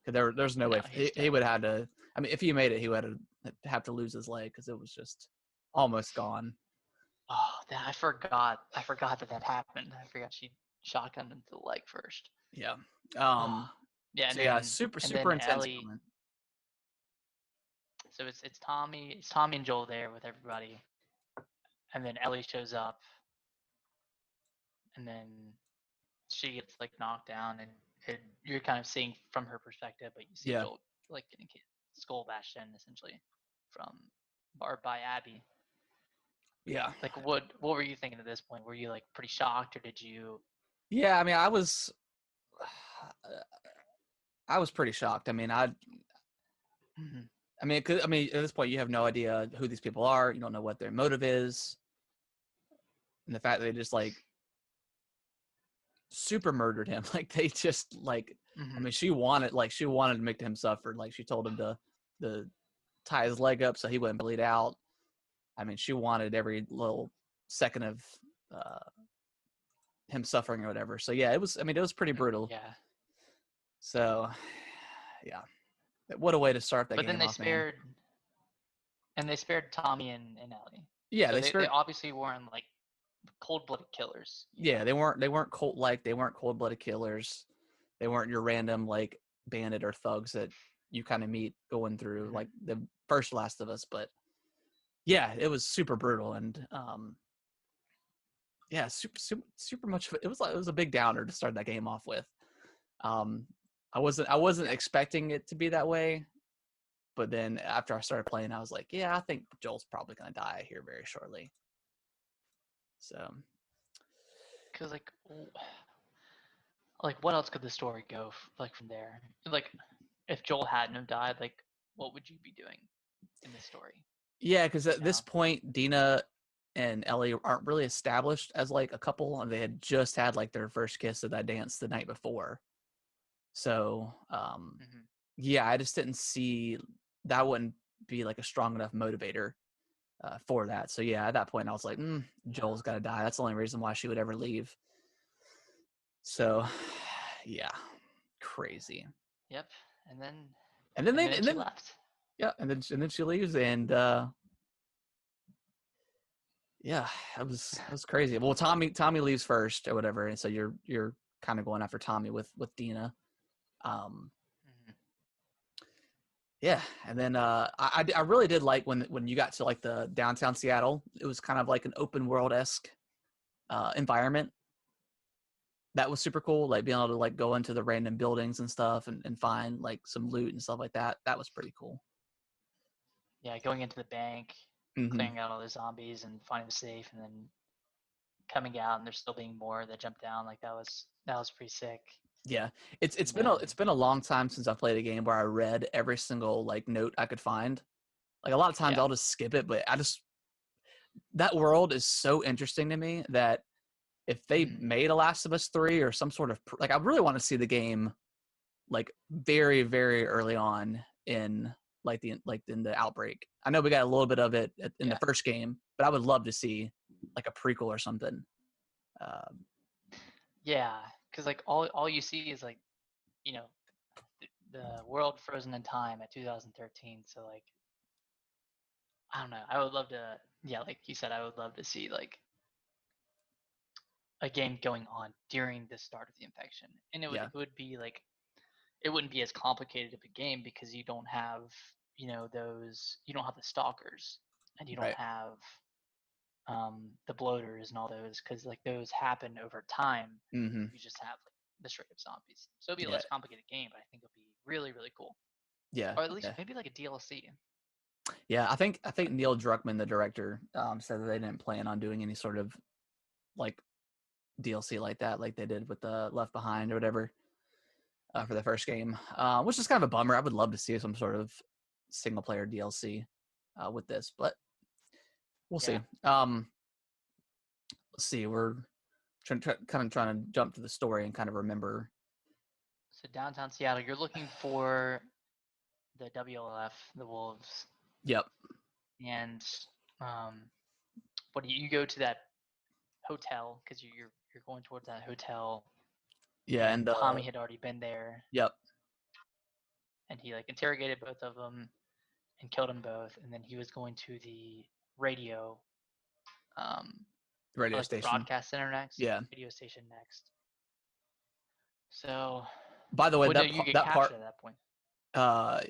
Cause there's no no, way he's he would done. have had to. If he made it, he would have to lose his leg because it was just almost gone. Oh, I forgot. I forgot that happened. I forgot she shotgunned into the leg first. Yeah. Oh, yeah, So yeah, super and super then intense Ellie. moment. So it's Tommy and Joel there with everybody, and then Ellie shows up, and then she gets like knocked down, and you're kind of seeing from her perspective, but you see Yeah. Joel like getting his skull bashed in essentially from or by Abby. Yeah. Like what were you thinking at this point? Were you like pretty shocked, or did you? Yeah. I was pretty shocked. Mhm. At this point, you have no idea who these people are. You don't know what their motive is, and the fact that they just like super murdered him. Like they just like. Mhm. She wanted to make him suffer. Like she told him to tie his leg up so he wouldn't bleed out. She wanted every little second of uh, him suffering or whatever. So yeah, it was. It was pretty brutal. Yeah. So yeah, what a way to start that But then game off, man. they spared Tommy and Ellie. Yeah, So they they spared. obviously weren't like cold-blooded killers, you Yeah, know. they weren't cold blooded killers. They weren't your random like bandit or thugs that you kind of meet going through Mhm. like the first Last of Us. But yeah, it was super brutal, and yeah, super much. It was a big downer to start that game off with. Um, I wasn't expecting it to be that way, but then after I started playing, I was like, yeah, I think Joel's probably gonna die here very shortly. So Because like what else could the story go like from there? Like if Joel hadn't have died, like what would you be doing in the story? yeah, because You at this know? point, Dina and Ellie aren't really established as like a couple, and they had just had like their first kiss at that dance the night before. So Hmm. yeah, I just didn't see that wouldn't be like a strong enough motivator for that. So yeah, at that point, I was like, Yeah. Joel's got to die. That's the only reason why she would ever leave. So yeah, crazy. Yep. And then And then and then and she then left. yeah, and then she leaves, and yeah, that was crazy. Well, Tommy leaves first or whatever, and so you're kind of going after Tommy with Dina. Um, Hmm. yeah, and then I really did like when you got to like the downtown Seattle. It was kind of like an open world esque environment. That was super cool. Like being able to like go into the random buildings and stuff and find like some loot and stuff like that. That was pretty cool. Yeah, going into the bank, Hmm. clearing out all the zombies and finding the safe, and then coming out and there's still being more that jump down. Like that was pretty sick. Yeah, it's And been a then it's been a long time since I played a game where I read every single like note I could find. Like a lot of times yeah. I'll just skip it, but that world is so interesting to me that if they Hmm. made a Last of Us 3 or some sort of like I really want to see the game like very very early on in in the outbreak. I know we got a little bit of it in the Yeah. first game, but I would love to see like a prequel or something. Um, Yeah. Because like all you see is like you know the world frozen in time at 2013. So like I don't know. I would love to. Yeah, like you said, I would love to see like a game going on during the start of the infection, and it would yeah, it would be like it wouldn't be as complicated of a game because you don't have you don't have the stalkers and you don't right. have the bloaters and all those because like those happen over time. Hmm. You just have like the straight up zombies, so it'll be a Yeah, less complicated game, but I think it'll be really really cool, yeah, or at least yeah. maybe like a DLC. Yeah, I think Neil Druckmann, the director, said that they didn't plan on doing any sort of like DLC like that, like they did with the Left Behind or whatever for the Hmm. first game, which is kind of a bummer. I would love to see some sort of single player DLC with this, but we'll see. Yeah. Let's see. We're kind of trying to jump to the story and kind of remember. So downtown Seattle, you're looking for the WLF, the Wolves, Yep. and um, what do you go to that hotel because you're going towards that hotel, Yeah, and and Tommy had already been there, yep, and he like interrogated both of them and killed them both, and then he was going to the radio, um, radio like the station. broadcast center next, Yeah. radio station next. So, By the way, what did you get that part. captured at that point? Uh,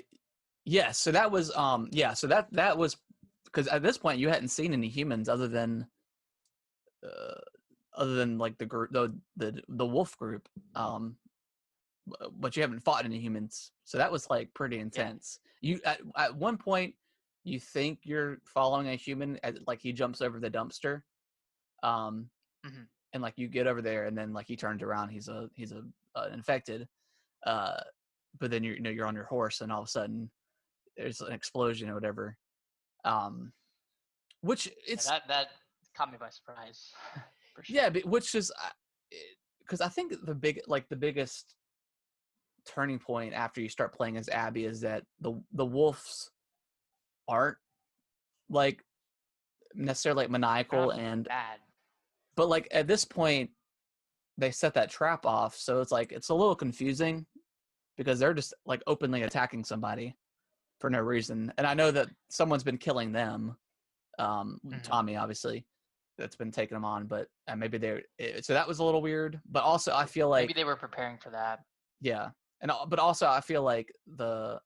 yeah. So that was yeah. So that was because at this point you hadn't seen any humans uh, other than like the group, the wolf group. But you haven't fought any humans, so that was like pretty Yeah. intense. You at one point you think you're following a human, like he jumps over the dumpster, um, Hmm. and like you get over there, and then like he turns around, he's a infected, uh, but then you're on your horse, and all of a sudden there's an explosion or whatever, um, which Yeah, it's that caught me by surprise, for yeah, sure. but which is because I think the biggest turning point after you start playing as Abby is that the wolves aren't like necessarily like They're maniacal not and bad. but like at this point they set that trap off, so it's like it's a little confusing because they're just like openly attacking somebody for no reason, and I know that someone's been killing them, Hmm. Tommy obviously, that's been taking them on, but maybe so that was a little weird, but also I feel Maybe like they were preparing for that. yeah, and but also I feel like the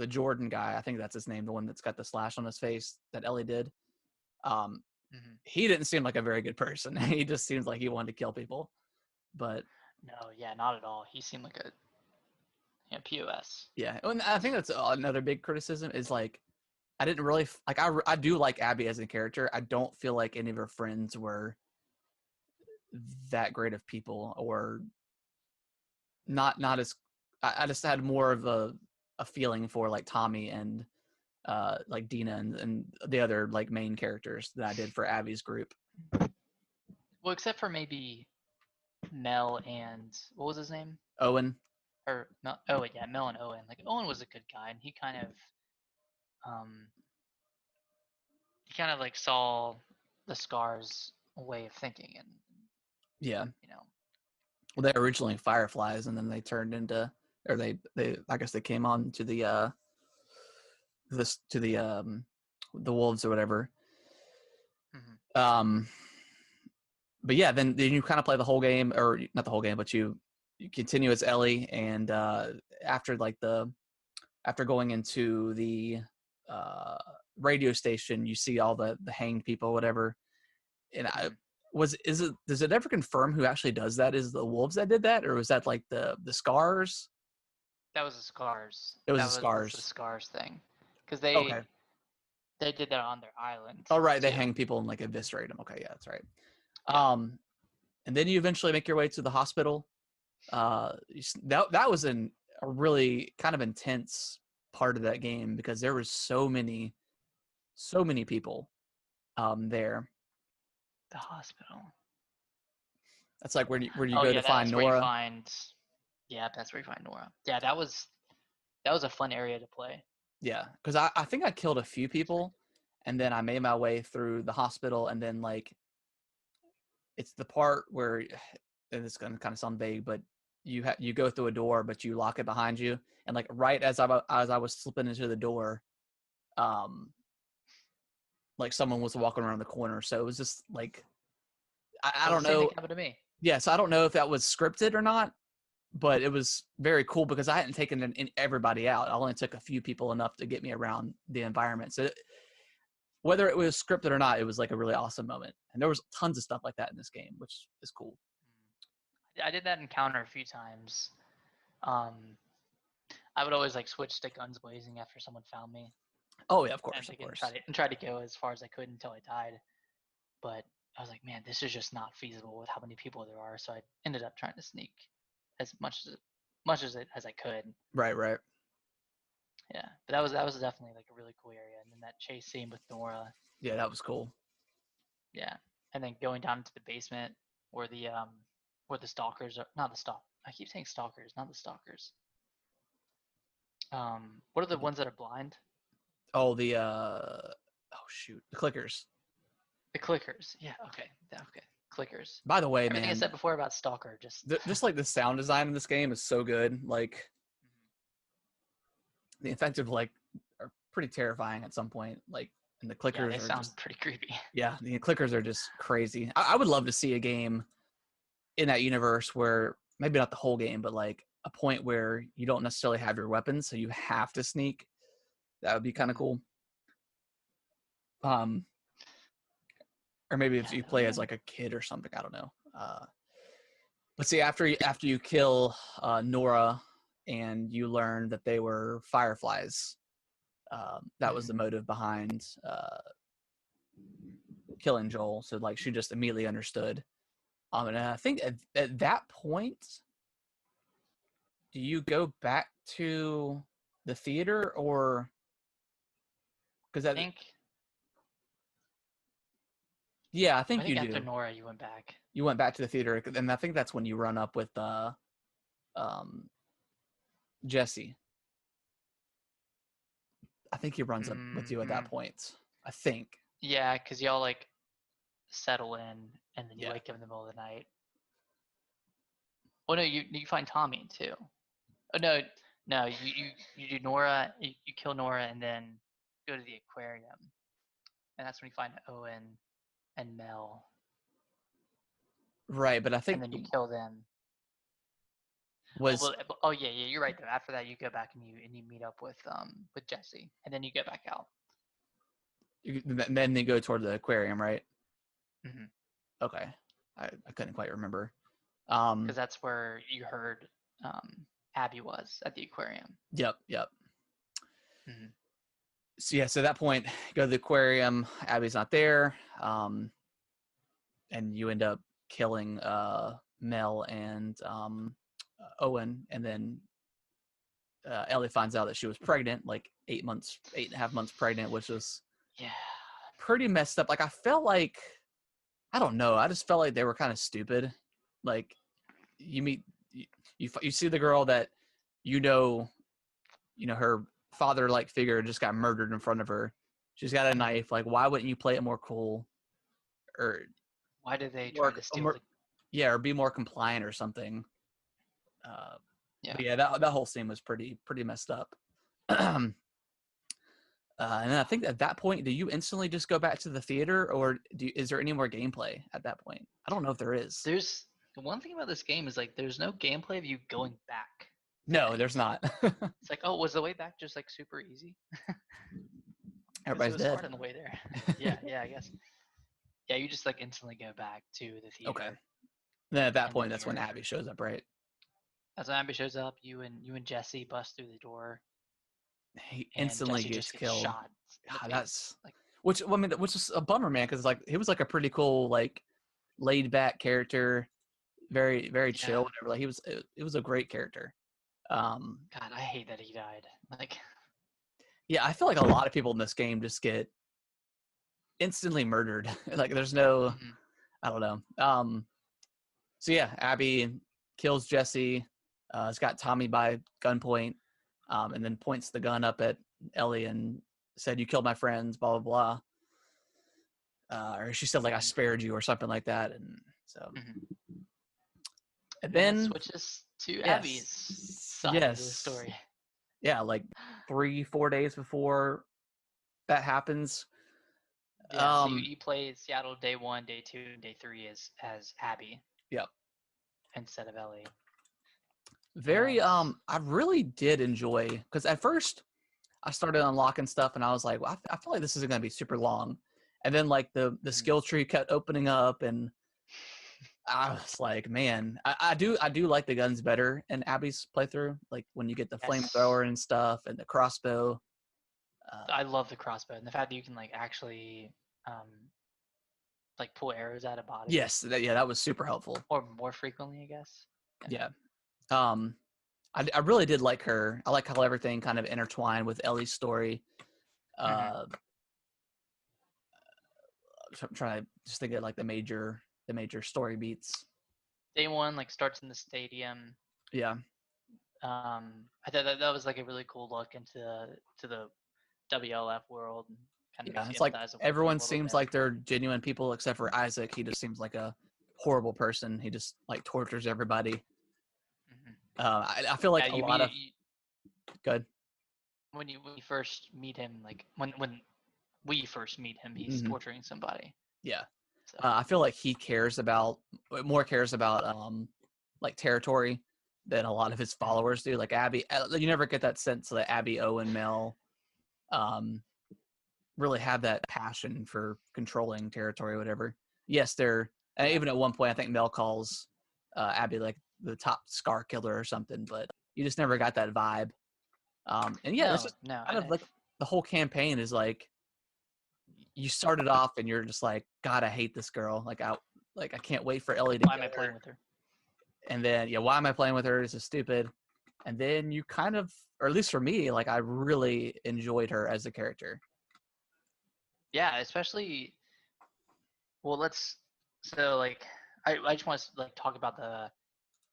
Jordan guy, I think that's his name, the one that's got the slash on his face that Ellie did, um Hmm. he didn't seem like a very good person. He just seems like he wanted to kill people. But No, yeah, not at all. He seemed like a Yeah, POS. Yeah, and I think that's another big criticism is like I didn't really like I do like Abby as a character. I don't feel like any of her friends were that great of people or not as I just had more of a feeling for like Tommy and like Dina and the other like main characters than I did for Abby's group. Well, except for maybe Mel and what was his name? Owen. Or Mel, oh yeah, Mel and Owen. Like Owen was a good guy, and um he kind of like saw the Scars way of thinking, and Yeah. you know, Well, they originally Fireflies, and then they turned into, or they I guess they came on to the wolves or whatever. mm-hmm. But yeah, then you kind of play the whole game, or not the whole game, but you continue as Ellie, and after like after going into the uh, radio station, you see all the hanged people, whatever. And does it ever confirm who actually does that? Is the wolves that did that, or was that like the Scars? That was the Scars. It was That the was the Scars. Scars thing, because Okay. they did that on their island. Oh right, they too. hang people and like eviscerate them. Okay, yeah, that's right. Yeah. And then you eventually make your way to the hospital. That was a really kind of intense part of that game because there was so many people there. The hospital. That's like where you Oh go yeah, to find that's where you Nora. find. Yeah, that's where you find Nora. Yeah, that was a fun area to play. Yeah, because I think I killed a few people, and then I made my way through the hospital, and then like it's the part where, and it's gonna kind of sound vague, but you go through a door, but you lock it behind you, and like right as I was slipping into the door, um, like someone was walking around the corner, so it was just like I don't The same thing know. happened to me. Yeah, so I don't know if that was scripted or not, but it was very cool because I hadn't taken everybody out. I only took a few people enough to get me around the environment. So whether it was scripted or not, it was like a really awesome moment. And there was tons of stuff like that in this game, which is cool. I did that encounter a few times. Um, I would always like switch to guns blazing after someone found me. Oh yeah, of course, And of course. try to go as far as I could until I died. But I was like, man, this is just not feasible with how many people there are. So I ended up trying to sneak as much as I could. Right, right. Yeah, but that was definitely like a really cool area. And then that chase scene with Nora. Yeah, that was cool. Yeah, and then going down into the basement where the stalkers are not the stalk. I keep saying stalkers, not the stalkers. What are the ones that are blind? Oh, oh shoot, the clickers. The clickers. Yeah. Okay. Okay. Clickers. By the way, Everything man, I said before about stalker just like the sound design in this game is so good. Like the effective like are pretty terrifying at some point. Like and the clickers they are sound just pretty creepy. yeah, the clickers are just crazy. I would love to see a game in that universe where maybe not the whole game, but like a point where you don't necessarily have your weapons, so you have to sneak. That would be kind of cool. Or maybe if you play as like a kid or something, I don't know. But see, after you kill Nora and you learn that they were fireflies, that was the motive behind killing Joel. So like she just immediately understood. And I think at that point, do you go back to the theater or because I think. Yeah, I think you after do. Nora, you went back. You went back to the theater, and I think that's when you run up with Jesse. I think he runs up with you at that point. I think. Yeah, because y'all like settle in, and then you wake up in the middle of the night. Oh no, you find Tommy too. Oh no, you do Nora, you kill Nora, and then go to the aquarium, and that's when you find Owen and Mel. Right, but I think and then you kill them. Was oh yeah, you're right though. After that, you go back and you meet up with Jesse, and then you go back out. Then they go toward the aquarium, right? Mm-hmm. Okay, I couldn't quite remember. Because that's where you heard Abby was at the aquarium. Yep. Mhm. So yeah, so at that point, go to the aquarium. Abby's not there, and you end up killing Mel and Owen, and then Ellie finds out that she was pregnant, like 8.5 months pregnant, which was Yeah. pretty messed up. Like I felt like, I don't know, I just felt like they were kind of stupid. Like you meet, you see the girl that you know her father like figure just got murdered in front of her. She's got a knife. Like why wouldn't you play it more cool, or Why did they try to steal the? yeah, or be more compliant or something? Yeah. But yeah, that whole scene was pretty messed up. And then I think at that point, do you instantly just go back to the theater, or is there any more gameplay at that point? I don't know if there is. There's the one thing about this game is like there's no gameplay of you going back. No, there's not. It's like, oh, was the way back just like super easy? 'Cause Everybody's it was dead. hard on the way there. Yeah, I guess. Yeah, you just like instantly go back to the theater. Okay. Then at that And point, then that's when you're- Abby shows up, right? As Abby shows up, you and Jesse bust through the door, He and instantly Jesse gets just gets killed. shot. In the God, face. that's Like, which is a bummer, man, because like he was like a pretty cool, like laid back character, very yeah. chill, whatever. Like it was a great character. God, I hate that he died. Like, Yeah, I feel like a lot of people in this game just get instantly murdered. Like there's no, mhm. I don't know. So yeah, Abby kills Jesse. Has got Tommy by gunpoint, and then points the gun up at Ellie and said, "You killed my friends." Blah blah blah. Or she said like, "I spared you" or something like that. And so, and then it then switches to yes, Abby's side of the story. Yeah, like 3-4 days before that happens. Yeah, so you play Seattle day 1, day 2, and day 3 as Abby. Yep. Instead of Ellie. Very I really did enjoy, because at first I started unlocking stuff and I was like, well, I feel like this isn't going to be super long. And then like the skill tree kept opening up and I was like, man, I do like the guns better in Abby's playthrough. Like when you get the flamethrower and stuff and the crossbow. I love the crossbow and the fact that you can like actually like pull arrows out of bodies. Yes, that was super helpful. Or more frequently, I guess. Yeah. I really did like her. I like how everything kind of intertwined with Ellie's story. I'm trying to just think of like the major story beats. Day 1 like starts in the stadium. Yeah. I thought that was like a really cool look into the WLF world. Kind of Yeah, it's like everyone seems like they're genuine people except for Isaac. He just seems like a horrible person. He just like tortures everybody. I feel like a lot of good. When you first meet him, like when we first meet him, he's torturing somebody. Yeah. So. I feel like he cares about like territory than a lot of his followers do. Like Abby, you never get that sense that Abby, Owen, Mel really have that passion for controlling territory or whatever. Yes, they're even at one point I think Mel calls Abby like the top scar killer or something, but you just never got that vibe. And yeah, it's just kind of like the whole campaign is like you started off and you're just like, God, I hate this girl. Like I can't wait for Ellie to. Why am I playing with her? And then why am I playing with her? This is stupid. And then you kind of, or at least for me, like I really enjoyed her as a character. Yeah, especially. Well, I just want to like talk about the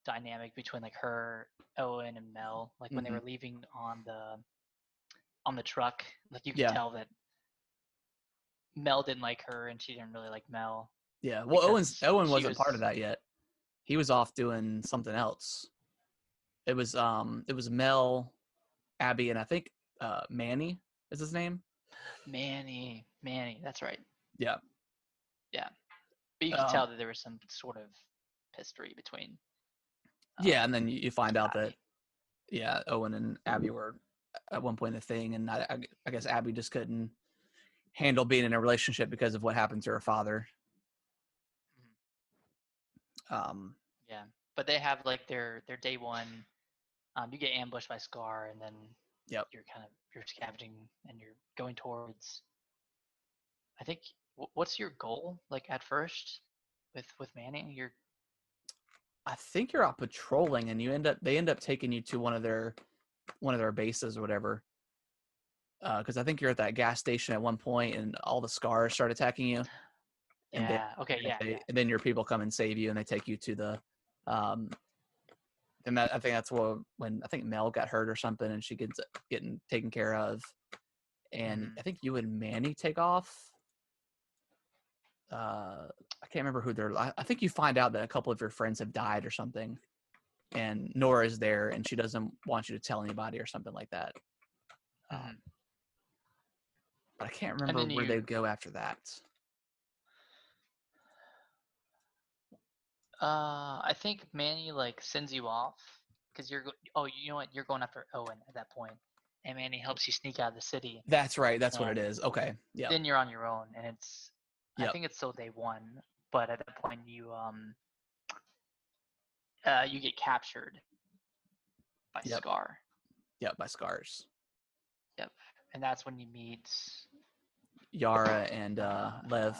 dynamic between like her, Owen, and Mel. Like when they were leaving on the truck, like you could tell that Mel didn't like her and she didn't really like Mel. Yeah, well, Owen wasn't part of that yet. He was off doing something else. It was Mel, Abby, and I think Manny is his name. Manny, that's right. Yeah. Yeah. But you could tell that there was some sort of history between. Yeah, and then you find out that Owen and Abby were at one point a thing, and I guess Abby just couldn't handle being in a relationship because of what happened to her father. Yeah, but they have like their day 1 You get ambushed by Scar, and then Yep. you're scavenging and you're going towards. I think what's your goal like at first with Manny? I think you're out patrolling, and they end up taking you to one of their bases or whatever. Because I think you're at that gas station at one point, and all the Scars start attacking you, and then Okay, yeah. and then your people come and save you, and they take you to the, and I think that's when I think Mel got hurt or something, and she gets getting taken care of, and I think you and Manny take off. I can't remember who they're. I think you find out that a couple of your friends have died or something, and Nora's there, and she doesn't want you to tell anybody or something like that. But I can't remember where they go after that. I think Manny like sends you off because you know what, you're going after Owen at that point, and Manny helps you sneak out of the city. That's right. That's what it is. Okay. Yeah. Then you're on your own, and it's. I think it's still day one, but at that point you get captured by Scar. Yep, by Scars. Yep, and that's when you meet Yara and Lev.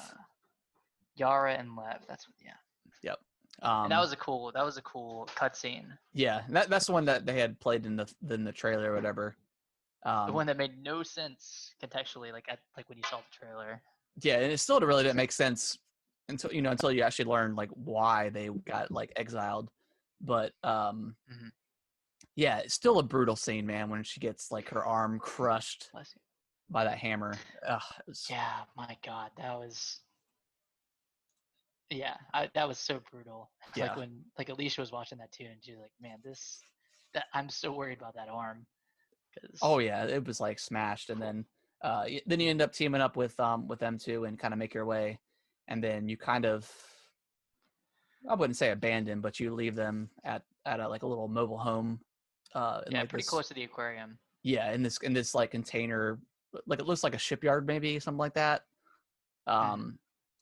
Yara and Lev. That's what. Yeah. Yep. And that was a cool cutscene. Yeah, that's the one that they had played in the trailer or whatever. The one that made no sense contextually, like when you saw the trailer. Yeah, and it still really didn't make sense until you actually learn like why they got like exiled. But yeah, it's still a brutal scene, man, when she gets like her arm crushed by that hammer. Yeah, my God, that was. Yeah, that was so brutal. Yeah. Like when Alicia was watching that too, and she was like, "Man, I'm so worried about that arm." Oh yeah, it was like smashed, and then you end up teaming up with them two and kind of make your way, and then you kind of, I wouldn't say abandon, but you leave them at a like a little mobile home. Like pretty close to the aquarium. Yeah, in this like container, like it looks like a shipyard maybe, something like that.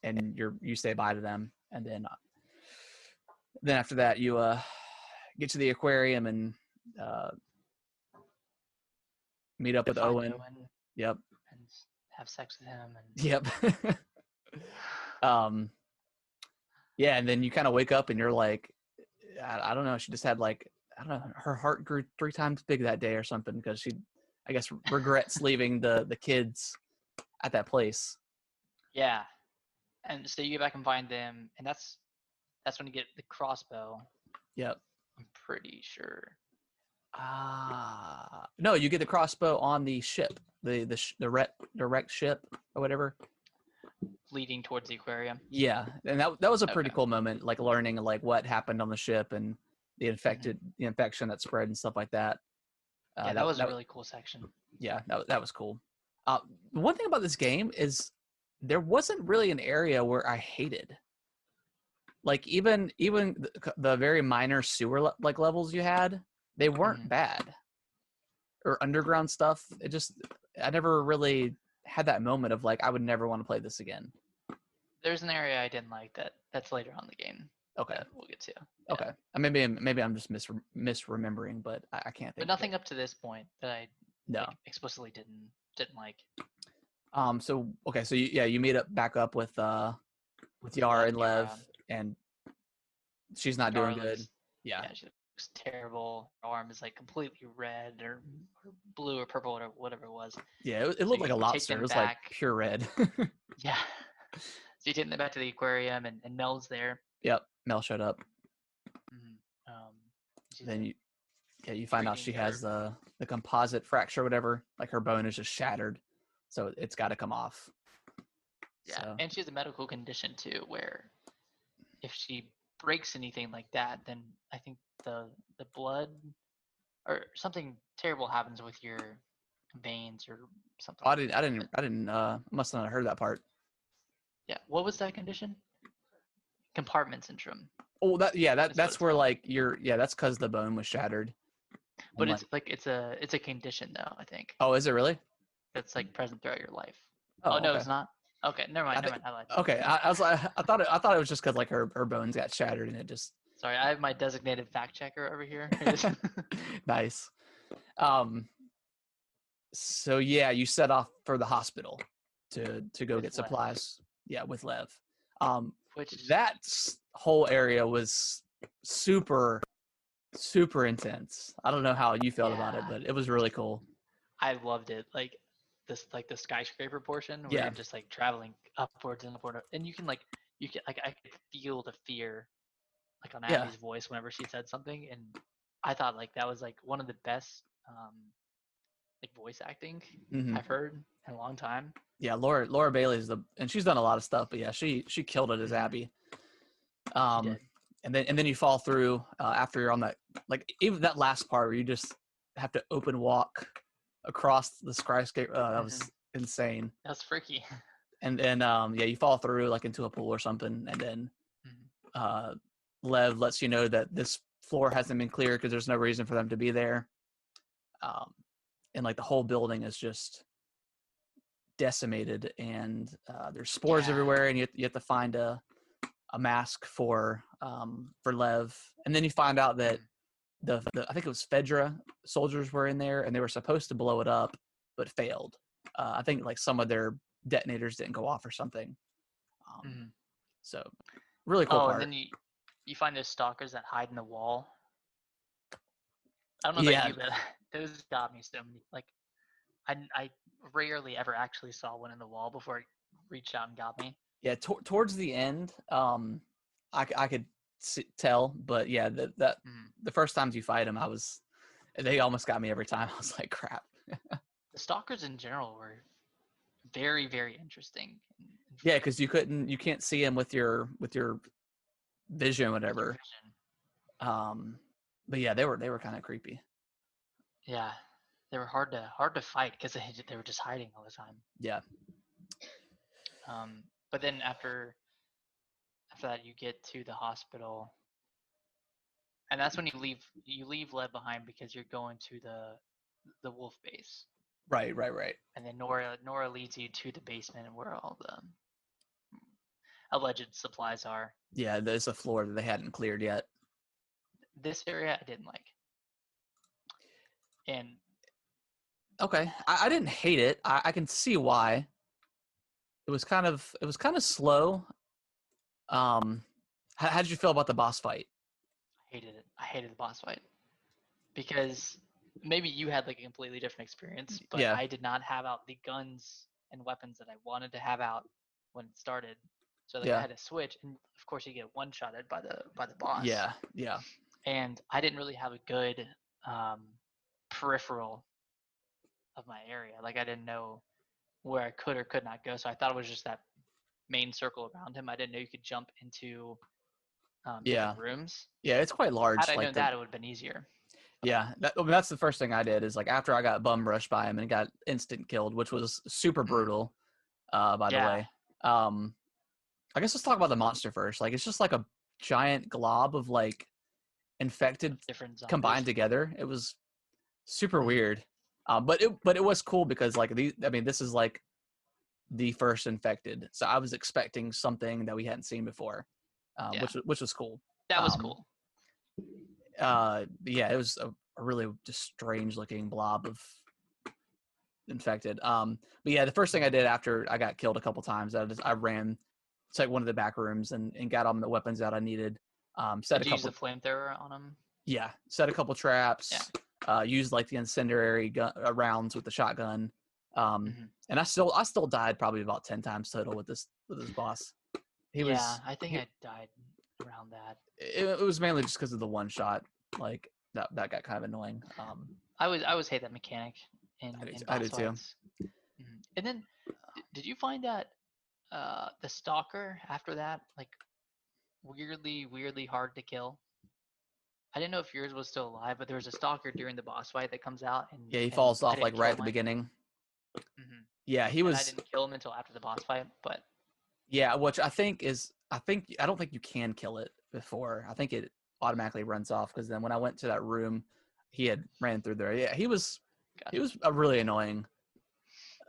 And you say bye to them, and then after that you get to the aquarium and meet up with Owen. Yep. And have sex with him. Yep. Yeah, and then you kind of wake up and you're like, I don't know. She just had like, I don't know, her heart grew 3 times big that day or something because she, I guess, regrets leaving the kids at that place. Yeah. And so you get back and find them, and that's when you get the crossbow. Yep. I'm pretty sure. No, you get the crossbow on the ship, the wrecked ship or whatever, leading towards the aquarium. Yeah, and that was a pretty cool moment, like learning like what happened on the ship and the infection that spread and stuff like that. Yeah, that was a really cool section. Yeah, that was cool. One thing about this game is there wasn't really an area where I hated. Like even the very minor sewer like levels you had, they weren't bad. Or underground stuff, I never really had that moment of like I would never want to play this again. There's an area I didn't like that's later on in the game. Okay, that we'll get to. Yeah. Okay, maybe I'm just misremembering, but I can't think. But nothing up to this point that I explicitly didn't like. So you meet back up with Yara and Lev, and she's not doing good. Yeah, she looks terrible. Her arm is like completely red or blue or purple or whatever it was. Yeah, it looked like a lobster. It was like pure red. Yeah. So you take them back to the aquarium, and Mel's there. Yep, Mel showed up. Then you find out she has the composite fracture or whatever. Like her bone is just shattered, so it's got to come off. Yeah, and she has a medical condition too, where if she breaks anything like that, then I think the blood or something terrible happens with your veins or something. I didn't must not have heard that part. Yeah, what was that condition? Compartment syndrome. Oh, that's where like that's because the bone was shattered. But it's a condition though, I think. Oh, is it really? That's like present throughout your life. Oh, no, it's not. Okay, never mind. I lied. Okay, I thought it was just because like her bones got shattered and it just. Sorry, I have my designated fact checker over here. Nice. Um, so yeah, you set off for the hospital to go With get Lev. supplies. Yeah, with Lev. Which That whole area was super super intense. I don't know how you felt about it, yeah, but it was really cool. I loved it. Like this, like the skyscraper portion where Yeah, you're just like traveling upwards and upward, and you can like I could feel the fear like on yeah, Abby's voice whenever she said something, and I thought like that was like one of the best like voice acting hmm I've heard in a long time. yeah. Laura Bailey is and she's done a lot of stuff, but yeah, she killed it as Mhm. Abby. She Um, did. and then you fall through after you're on that, like even that last part where you just have to open walk across the skyscraper. That was Mhm. insane. That's freaky. And then yeah, you fall through like into a pool or something, and then Mhm. uh, Lev lets you know that this floor hasn't been cleared because there's no reason for them to be there. Um, and like the whole building is just decimated, and there's spores Yeah. everywhere, and you have to find a mask for Lev, and then you find out that Mhm. the I think it was Fedra soldiers were in there, and they were supposed to blow it up, but failed. I think like some of their detonators didn't go off or something. Um, Mhm. so really cool Oh, and part. then you find those stalkers that hide in the wall. I don't know about Yeah, you, but those got me so many. Like I rarely ever actually saw one in the wall before it reached out and got me. yeah. Towards the end, I could tell, but yeah, that Mhm. the first times you fight them, they almost got me every time. I was like, crap. The stalkers in general were very, very interesting and Yeah, freaky because you can't see him with your vision, with your whatever. vision. Um, but yeah, they were kind of creepy. Yeah, they were hard to fight because they were just hiding all the time. Yeah, But then after that, you get to the hospital, and that's when you leave Lev behind because you're going to the wolf base, right. and then Nora leads you to the basement where all the alleged supplies are. Yeah, there's a floor that they hadn't cleared yet. This area I didn't like, and Okay, I didn't hate it. I can see why. It was kind of slow. How did you feel about the boss fight? I hated it. I hated the boss fight because maybe you had like a completely different experience, but Yeah, I did not have out the guns and weapons that I wanted to have out when it started. So like I yeah, had to switch, and of course you get one shotted by the boss. yeah. And I didn't really have a good um, peripheral of my area. Like I didn't know where I could or could not go. So I thought it was just that main circle around him. I didn't know you could jump into Yeah, different rooms. yeah. It's quite Had large. I Like known that, it would have been easier. But yeah. That's the first thing I did is like after I got bum rushed by him and got instant killed, which was super mm, brutal. By the yeah, way, I guess let's talk about the monster first. Like it's just like a giant glob of like infected different combined zombies. together. It was super Mm, weird. But it was cool because like this is like the first infected, so I was expecting something that we hadn't seen before, yeah, which was cool. that was Um, cool. yeah, it was a really just strange looking blob of infected. But yeah, the first thing I did after I got killed a couple times, I ran to like one of the back rooms and got all the weapons that I needed. Set a Did you use the couple, flamethrower on him? yeah, set a couple Yeah. traps. Used like the incendiary rounds with the shotgun. Hmm. And I still died probably about 10 times total with this boss. He Yeah, was I think he, I died around that. it was mainly just because of the one shot. Like that got kind of annoying. I always hate that mechanic in I do boss too. fights. And then, did you find that the stalker after that like weirdly hard to kill? I didn't know if yours was still alive, but there was a stalker during the boss fight that comes out, and Yeah, he and falls I off like didn't right kill at the my. beginning. Hmm. Yeah, he And I was. didn't kill him until after the boss fight, but Yeah, which I don't think you can kill it before. I think it automatically runs off because then when I went to that room, he had ran through there. Yeah, he gotcha. was a really annoying.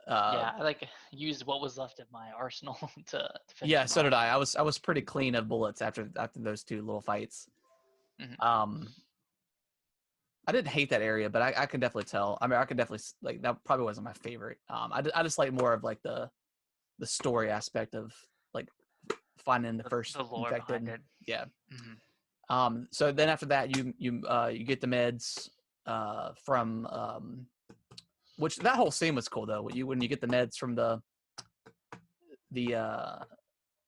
Uh, Yeah, I like used what was left of my arsenal to finish yeah, him so did off. I. I was pretty clean of bullets after those two little fights. Mhm. I didn't hate that area, but I can definitely tell. I mean, I can definitely like that. Probably wasn't my favorite. I just like more of like the story aspect of like finding the first The lore infected. behind it. Yeah. Mhm. So then after that, you get the meds from which that whole scene was cool though. When you get the meds from the The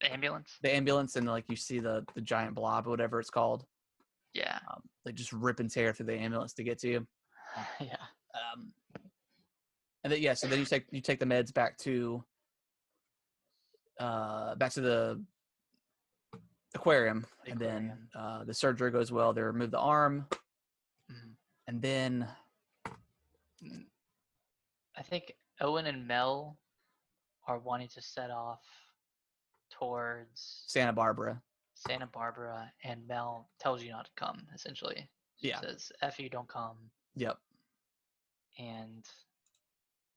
ambulance. the ambulance and like you see the giant blob or whatever it's called, Yeah. they just rip and tear through the ambulance to get to you. Yeah. Um, and then so then you take the meds back to the aquarium, The and then aquarium. the surgery goes well. They remove the arm, Mhm. and then Mm, I think Owen and Mel are wanting to set off towards Santa Barbara. Santa Barbara, and Mel tells you not to come, essentially. She Yeah. says, F you, don't come. Yep. And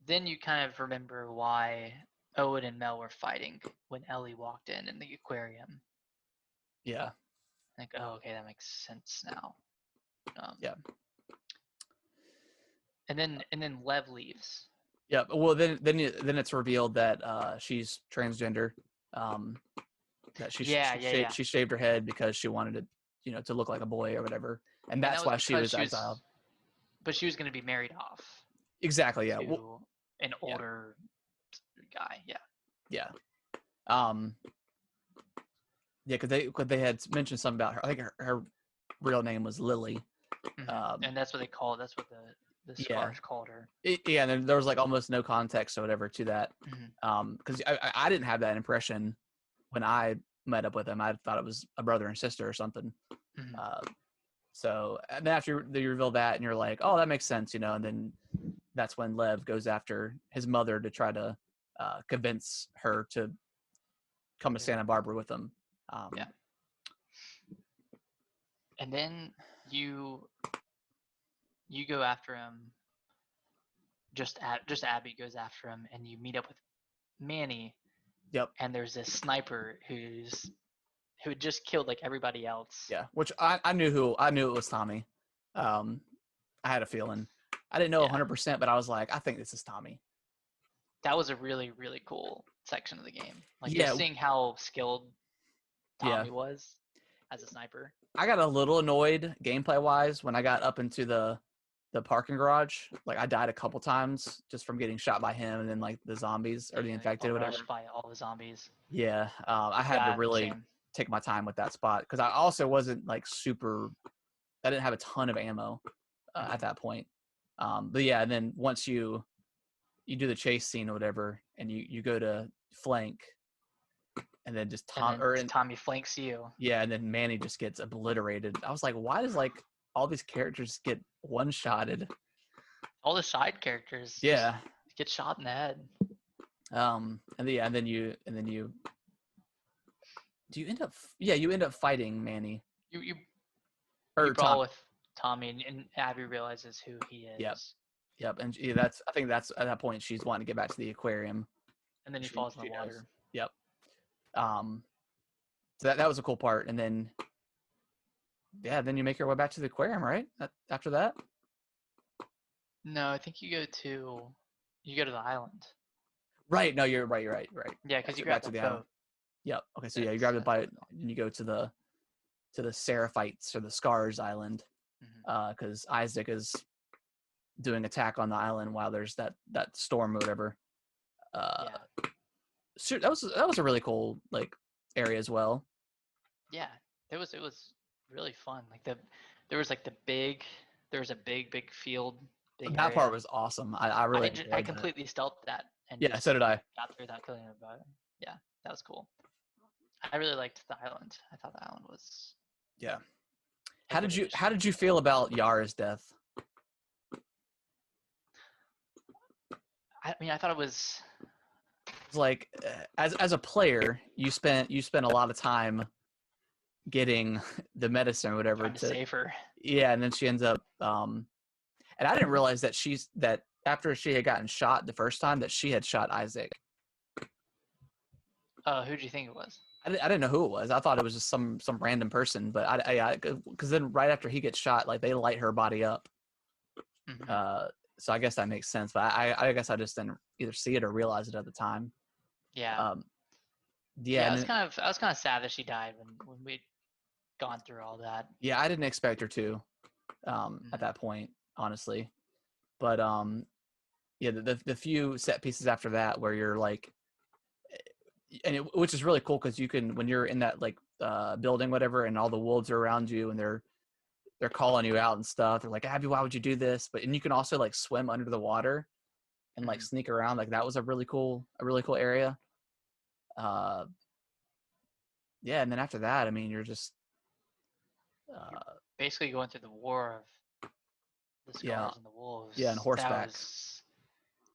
then you kind of remember why Owen and Mel were fighting when Ellie walked in the aquarium. Yeah. Like, oh, okay, that makes sense now. Yeah. And then Lev leaves. Yeah. Well, then it's revealed that she's transgender. That she shaved her head because she wanted to to look like a boy or whatever, and that that's was why she because was exiled. But she was going to be married off Exactly. Yeah. to an older guy. Yeah. Yeah. Yeah, because they had mentioned something about her. I think her real name was Lily. And that's what they call it. That's what the scars called her. Yeah, and there was like almost no context or whatever to that. Because I didn't have that impression when I met up with him. I thought it was a brother and sister or something. So and then after you reveal that, and you're like, oh, that makes sense, and then that's when Lev goes after his mother to try to convince her to come to Santa Barbara with him. Yeah. And then you go after him. Just Abby goes after him, and you meet up with Manny. Yep. And there's this sniper who had just killed like everybody else. Yeah, which I knew it was Tommy. I had a feeling. I didn't know 100%, but I was like, I think this is Tommy. That was a really, really cool section of the game. Like just seeing how skilled Tommy was as a sniper. I got a little annoyed gameplay wise when I got up into the parking garage. Like I died a couple times just from getting shot by him and then like the zombies or the infected or whatever. By all the zombies. Yeah, I had to really take my time with that spot because I also wasn't like super. I didn't have a ton of ammo at that point. But yeah, and then once you do the chase scene or whatever, and you go to flank, and then just Tommy flanks you. Yeah, and then Manny just gets obliterated. I was like, why does like all these characters get one-shotted? All the side characters. Yeah. Get shot in the head. And then you do you end up you end up fighting Manny. You brawl with Tommy, and Abby realizes who he is. Yep. And I think that's at that point she's wanting to get back to the aquarium. And then he falls in the water. Yep. So that was a cool part, and then then you make your way back to the aquarium, right? After that? No, I think you go to the island. Right. No, you're right. Yeah, because you grab the boat. Yep. Okay, so you grab the boat and you go to the Seraphites or the Scars Island, because Isaac is doing attack on the island while there's that storm or whatever. So that was a really cool like area as well. Yeah, it was really fun. Like there was a big field. That area. Part was awesome. I completely stealthed that. And so did I. Got through that killing everybody. Yeah, that was cool. I really liked the island. I thought the island was. Yeah. How did you feel about Yara's death? I mean, I thought it was. It's like as a player, you spent a lot of time getting the medicine or whatever to save her. Yeah, and then she ends up. And I didn't realize that after she had gotten shot the first time that she had shot Isaac. Who do you think it was? I didn't know who it was. I thought it was just some random person, but because then right after he gets shot, like they light her body up. Mhm. So I guess that makes sense. But I guess I just didn't either see it or realize it at the time. Yeah. Um, yeah, Yeah, and then, I was kind of sad that she died when we'd gone through all that. yeah, I didn't expect her to at Mhm. that point, honestly. But yeah, the few set pieces after that where you're like, which is really cool because you can when you're in that like building whatever, and all the wolves are around you and they're calling you out and stuff. They're like, Abby, why would you do this? But and you can also like swim under the water and like Mhm. sneak around. Like that was a really cool area. Uh, yeah, and then after that, I mean, you're just You're uh, basically going through the war of the yeah, Scars and the yeah, and Wolves. That horseback. was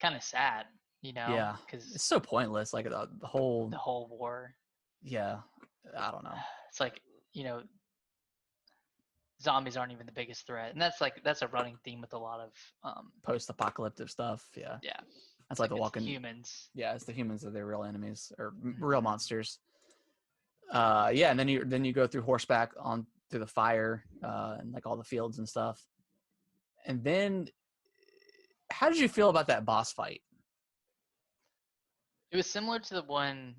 kind of sad, you know, Yeah, it's because so pointless. Like the whole the whole war. yeah, I don't know, It's like, you know, zombies aren't even the biggest threat, and that's a running theme with a lot of post-apocalyptic stuff. Yeah, yeah. that's It's like like the it's the walking. humans. Yeah, it's the humans that they're real enemies or real Mhm. monsters. Yeah, and then you go through horseback on through the fire and like all the fields and stuff. And then, how did you feel about that boss fight? It was similar to the one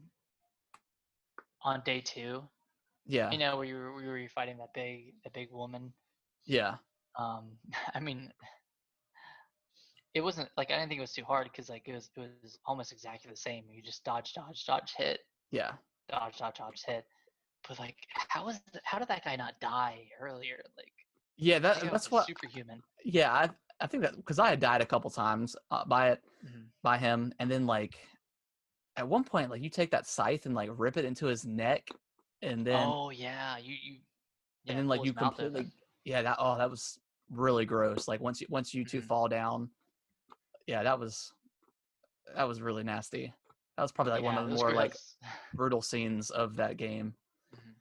on day 2, Yeah, you know, where you were fighting that big woman. yeah, I mean, it wasn't like I didn't think it was too hard because like it was almost exactly the same. You just dodge, dodge, dodge, hit, yeah, dodge, dodge, dodge, hit. But like, how did that guy not die earlier? Like yeah. that guy was That's a what. superhuman. Yeah, I think that because I had died a couple times Hmm. by him, and then like at one point, like you take that scythe and like rip it into his neck, and then Oh yeah, you and yeah then like pull you his mouth open. completely yeah that was really gross. Like once you two Hmm. fall down, yeah, that was really nasty. That was probably like one Yeah, of it the was more like gross. brutal scenes of that game. Hmm.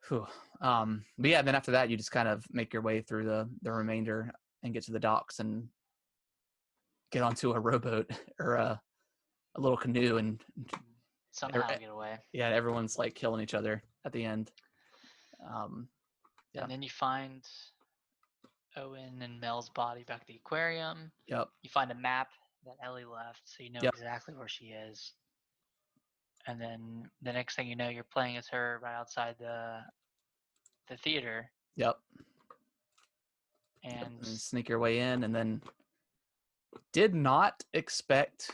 Whew. But yeah, then after that, you just kind of make your way through the remainder and get to the docks and get onto a rowboat or a little canoe, and Somehow get away, yeah, everyone's like killing each other at the end. Um, yeah, and then you find Owen and Mel's body back at the aquarium. yep, You find a map that Ellie left, so you know yep, exactly where she is. And then the next thing you know, you're playing as her right outside the theater, yep, yep. and And sneak your way in, and then did not expect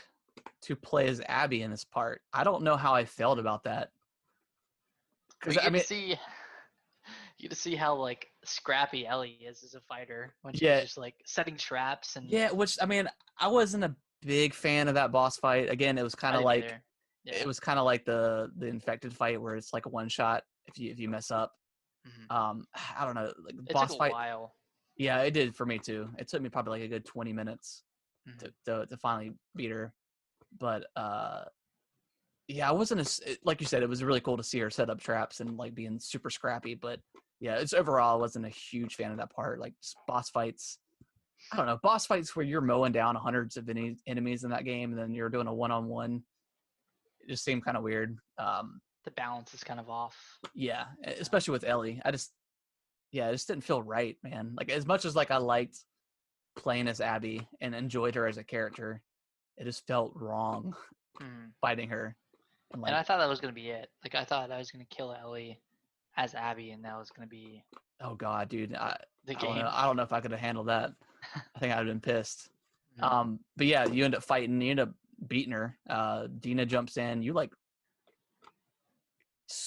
to play as Abby in this part. I don't know how I felt about that because we I get to mean, see you get to see how like scrappy Ellie is as a fighter when she's yeah, just like setting traps and yeah. Which I mean, I wasn't a big fan of that boss fight. Again, I didn't either. it Yeah. was kind of like the infected fight where it's like a one shot if you mess up. Hmm. I don't know, like It took boss a fight. while. Yeah, it did for me too. It took me probably like a good 20 minutes Hmm. to finally beat her. But yeah, I wasn't like you said. It was really cool to see her set up traps and like being super scrappy. But yeah, it's overall I wasn't a huge fan of that part. Like just boss fights. I don't know, boss fights where you're mowing down hundreds of enemies in that game, and then you're doing a one-on-one. It just seemed kind of weird. The balance is kind of off. Yeah, Yeah. especially with Ellie. It just didn't feel right, man. Like as much as like I liked playing as Abby and enjoyed her as a character, it just felt wrong Hmm. fighting her. And And like, I thought that was gonna be it. Like I thought I was gonna kill Ellie as Abby, and that was gonna be oh god, dude, the I don't know. game. I don't know if I could have handled that. I think I'd have been pissed. Mhm. But yeah, you end up fighting. You end up beating her. Dina jumps in. You like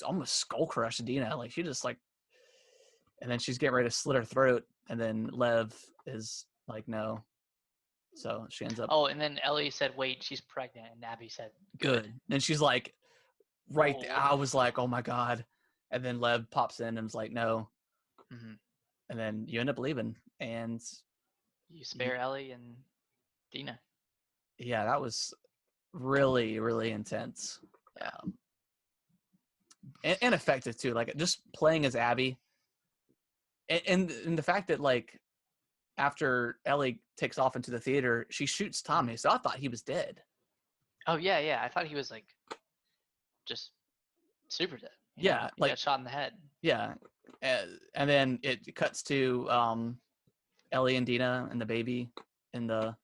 almost skull crush Dina. Like she just like, and then she's getting ready to slit her throat, and then Lev is like, no. So she ends up Oh, and then Ellie said, "Wait, she's pregnant," and Abby said, "Good." good. And she's like, right there. Oh. I was like, oh my god. And then Lev pops in and is like, no. Hmm. And then you end up leaving. And You spare Ellie and Dina. yeah, that was really, really intense. Yeah. And effective too. Like just playing as Abby, and the fact that like after Ellie takes off into the theater, she shoots Tommy. Mhm. So I thought he was dead. Oh yeah, yeah. I thought he was like just super dead. Yeah, He like got shot in the head. yeah, and then it cuts to Ellie and Dina and the baby in the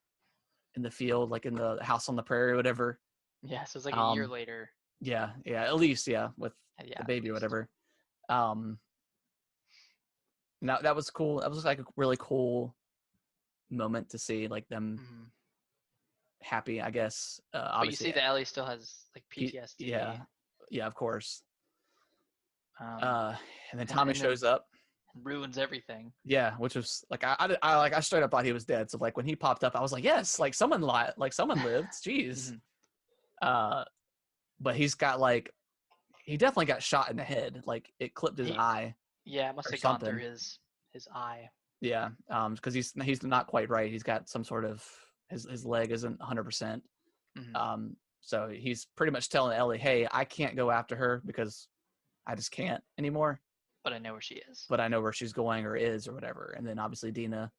field, like in the house on the prairie or whatever. Yeah, so it's like a year Um, later. yeah, at least with Yeah, the at baby or least. whatever. Um, now that was cool. That was like a really cool moment to see, like them Mhm. happy, I guess. But you Obviously, see that Ellie still has like yeah, PTSD. of course. Um, And then and Tommy and then shows up. ruins everything. Yeah, which was like I straight up thought he was dead. So like when he popped up, I was like, yes, like someone someone lived. Jeez. Mhm. Uh, but he's got like he definitely got shot in the head. Like it clipped his He, eye yeah, it must or have gone through something. his eye. Yeah, because he's not quite right. He's got some sort of his leg isn't 100%. Mhm. So he's pretty much telling Ellie, hey, I can't go after her because I just can't anymore. But I know where she is. But I know where she's going or is or whatever. And then obviously Dina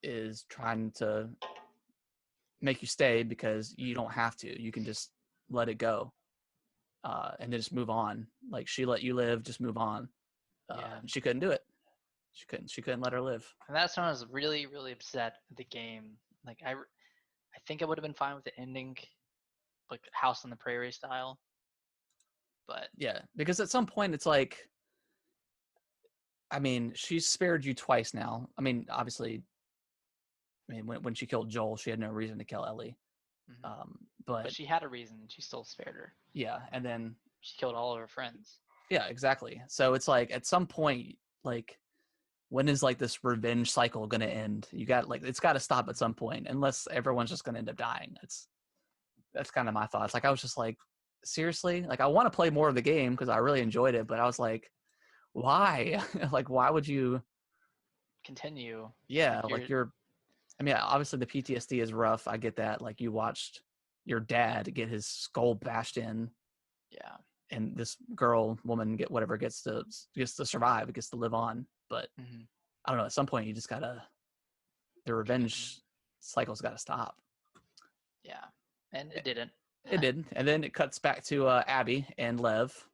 is trying to make you stay because you don't have to. You can just let it go, and then just move on. Like she let you live, just move on. Yeah. And she couldn't do it. She couldn't let her live. And that's when I was really, really upset with the game. Like I think I would have been fine with the ending, like House on the Prairie style. But Yeah, because at some point it's like, I mean, she's spared you twice now. I mean, obviously, I mean when she killed Joel, she had no reason to kill Ellie. mhm. But But she had a reason. She still spared her. yeah, and then She killed all of her friends. yeah, exactly. So it's like at some point, like when is like this revenge cycle gonna end? You got like it's got to stop at some point, unless everyone's just gonna end up dying. That's kind of my thoughts. Like I was just like, seriously, like I want to play more of the game because I really enjoyed it, but I was like, why? Like why would you? Continue. Yeah, Like like you're. I mean, obviously the PTSD is rough. I get that. Like you watched your dad get his skull bashed in, yeah. and this woman gets to survive, gets to live on. But hmm I don't know. At some point, you just gotta the revenge cycle's got to stop. Yeah. And it didn't. It did, and then it cuts back to Abby and Lev,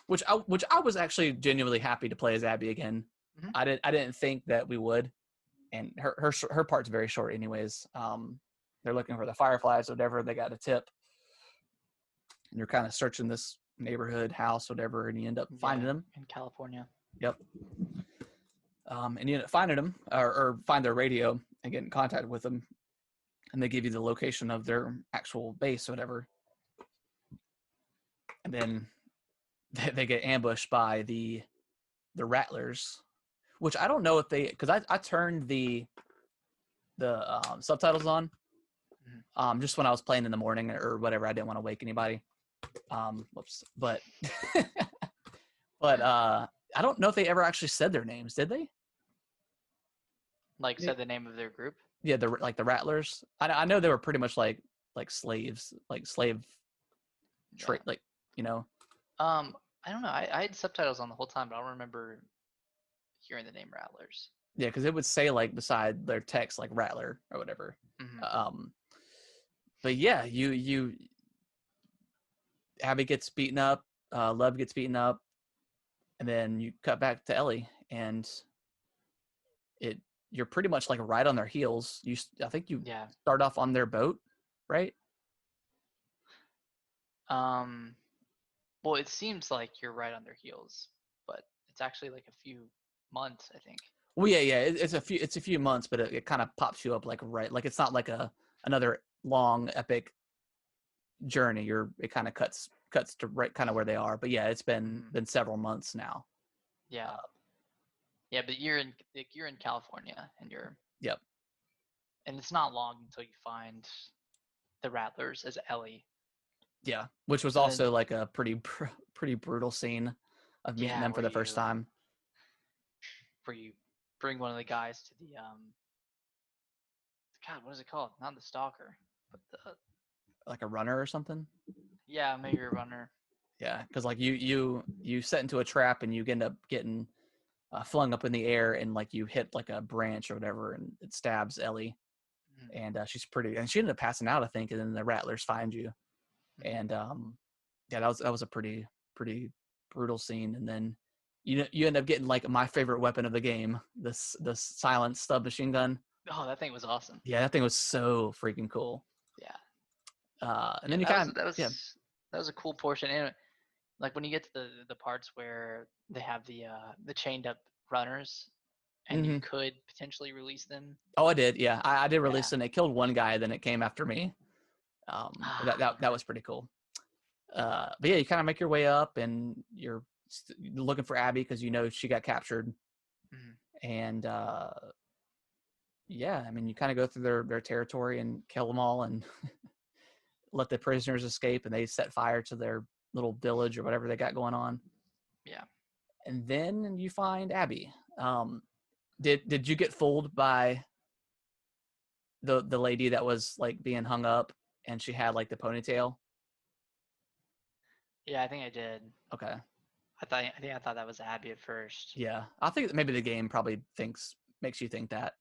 which I was actually genuinely happy to play as Abby again. Mhm. I didn't think that we would, and her part's very short anyways. They're looking for the fireflies, whatever. They got a tip, and you're kind of searching this neighborhood house, whatever, and you end up finding Yeah, them. in California. Yep. And you end up finding them, or find their radio and get in contact with them, and they give you the location of their actual base, or whatever. And then they get ambushed by the Rattlers, which I don't know if they, because I turned the subtitles on just when I was playing in the morning or whatever. I didn't want to wake anybody. Whoops. But I don't know if they ever actually said their names. Did they? Like said the name of their group. Yeah, the Rattlers. I know they were pretty much like slaves, like slave trade, like you know. I don't know. I had subtitles on the whole time, but I don't remember hearing the name Rattlers. Yeah, because it would say like beside their text like Rattler or whatever. Mm-hmm. But yeah, you Abby gets beaten up, Lev gets beaten up, and then you cut back to Ellie, and you're pretty much like right on their heels. I think you start off on their boat, right? Well, it seems like you're right on their heels, but it's actually like a few months, I think. Well, yeah. It's a few months, but it kind of pops you up like right, like it's not like another long epic journey. It kind of cuts to right kind of where they are. But yeah, it's been several months now. Yeah. Yeah, but you're in California, and Yep. And it's not long until you find the Rattlers as Ellie. Yeah, which was also like a pretty brutal scene of meeting them for the first time. Where you bring one of the guys to the God, what is it called? Not the stalker, but the like a runner or something. Yeah, maybe a runner. Yeah, because like you set into a trap and you end up getting flung up in the air and like you hit like a branch or whatever and it stabs Ellie, and she's and she ended up passing out, I think, and then the Rattlers find you, and yeah, that was a pretty pretty brutal scene. And then you end up getting like my favorite weapon of the game, the silent stub machine gun. Oh, that thing was awesome. Yeah, that thing was so freaking cool. And then you kind of that was a cool portion. And like when you get to the parts where they have the chained up runners, and you could potentially release them. Oh, I did. Yeah, I did release them. It killed one guy, then it came after me. That was pretty cool. But yeah, you kind of make your way up, and you're looking for Abby because you know she got captured. And yeah, I mean, you kind of go through their territory and kill them all, and let the prisoners escape, and they set fire to their little village or whatever they got going on. Yeah. And then you find Abby. Did you get fooled by the lady that was like being hung up and she had like the ponytail? Yeah, I think I did. Okay. I thought that was Abby at first. Yeah, I think maybe the game probably makes you think that.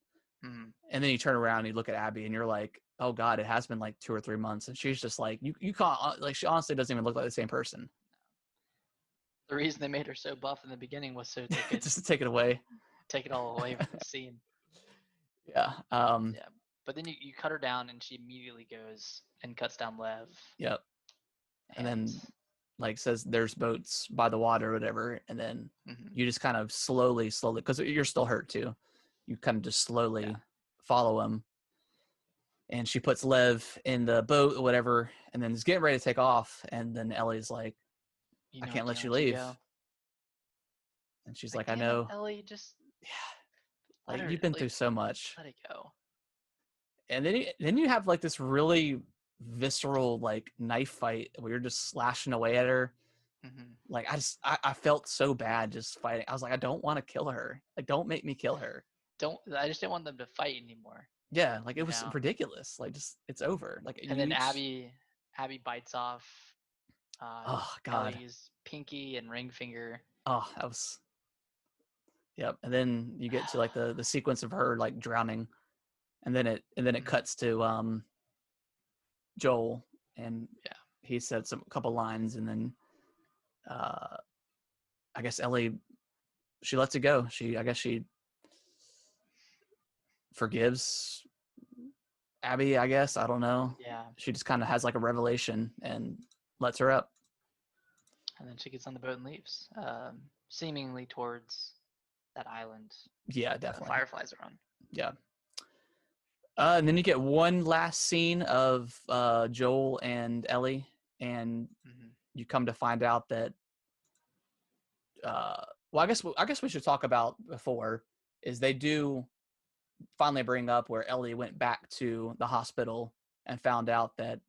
And then you turn around and you look at Abby and you're like, oh God, it has been like 2 or 3 months. And she's just like, you can't, like, she honestly doesn't even look like the same person. The reason they made her so buff in the beginning was so they could just to take it away. Take it all away from the scene. Yeah. Yeah. But then you cut her down and she immediately goes and cuts down Lev. Yep. And then like says there's boats by the water or whatever. And then you just kind of slowly, because you're still hurt too. You kind of just slowly follow him. And she puts Lev in the boat or whatever, and then is getting ready to take off. And then Ellie's like, I can't let you leave. And she's like, I know. Ellie, just like you've been through so much. Let it go. And then you have like this really visceral like knife fight where you're just slashing away at her. Like I felt so bad just fighting. I was like, I don't want to kill her. Like, don't make me kill her. I just didn't want them to fight anymore. Yeah, like it was ridiculous. Like, just it's over. Like, and then Abby bites off oh God, Ellie's pinky and ring finger. Oh, that was. Yep, and then you get to like the sequence of her like drowning, and then it cuts to Joel, and he said a couple lines, and then I guess Ellie, she lets it go. I guess she forgives Abby, I guess. I don't know. Yeah. She just kind of has like a revelation and lets her up. And then she gets on the boat and leaves, seemingly towards that island. Yeah, definitely. The Fireflies are on. Yeah. And then you get one last scene of Joel and Ellie, and you come to find out that. Well, I guess we should talk about before is they do finally bring up where Ellie went back to the hospital and found out that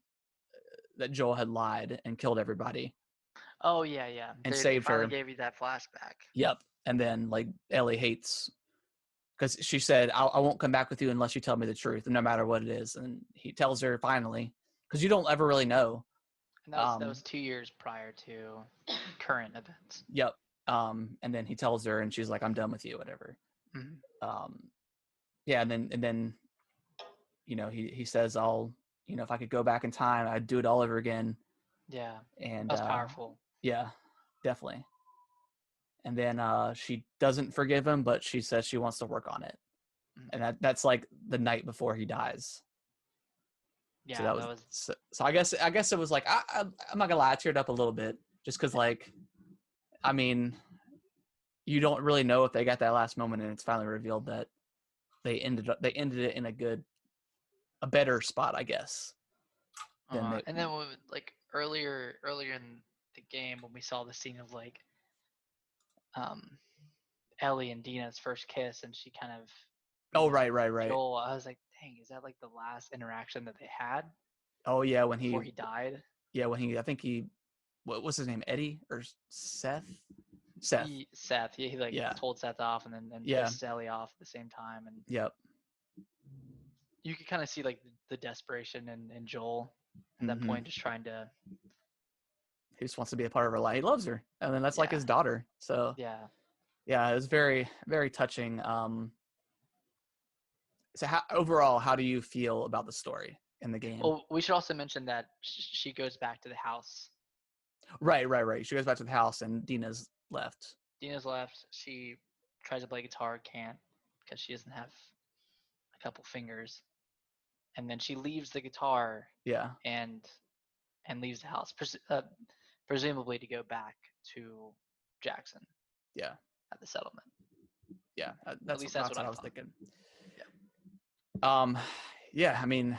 Joel had lied and killed everybody. Oh yeah. And saved her. Gave you that flashback. Yep. And then like Ellie hates because she said, I won't come back with you unless you tell me the truth, no matter what it is. And he tells her finally, because you don't ever really know. And that was 2 years prior to current events. Yep. And then he tells her, and she's like, I'm done with you, whatever. Yeah. And then, you know, he says, if I could go back in time, I'd do it all over again. Yeah. And that's powerful. Yeah, definitely. And then she doesn't forgive him, but she says she wants to work on it. And that's like the night before he dies. Yeah, so that was so I guess it was like I'm not gonna lie, I teared up a little bit just because like, I mean, you don't really know if they got that last moment, and it's finally revealed that they ended it in a better spot, I guess. And then like earlier in the game when we saw the scene of like Ellie and Dina's first kiss, and she kind of right Joel, I was like, dang, is that like the last interaction that they had? Oh yeah, before he died. Yeah, I think what was his name, Eddie or Seth? Seth. He told Seth off and then pissed Ellie off at the same time, and yep. You could kind of see like the desperation in Joel at that point, just trying to. He just wants to be a part of her life. He loves her, and then that's like his daughter. So yeah, it was very, very touching. So overall, how do you feel about the story in the game? Well, we should also mention that she goes back to the house. Right. She goes back to the house, and Dina's left. Dina's left. She tries to play guitar, can't because she doesn't have a couple fingers. And then she leaves the guitar Yeah, and leaves the house, presumably to go back to Jackson yeah, at the settlement. yeah. At least that's what what I I was thought. thinking. Yeah. Yeah. I mean,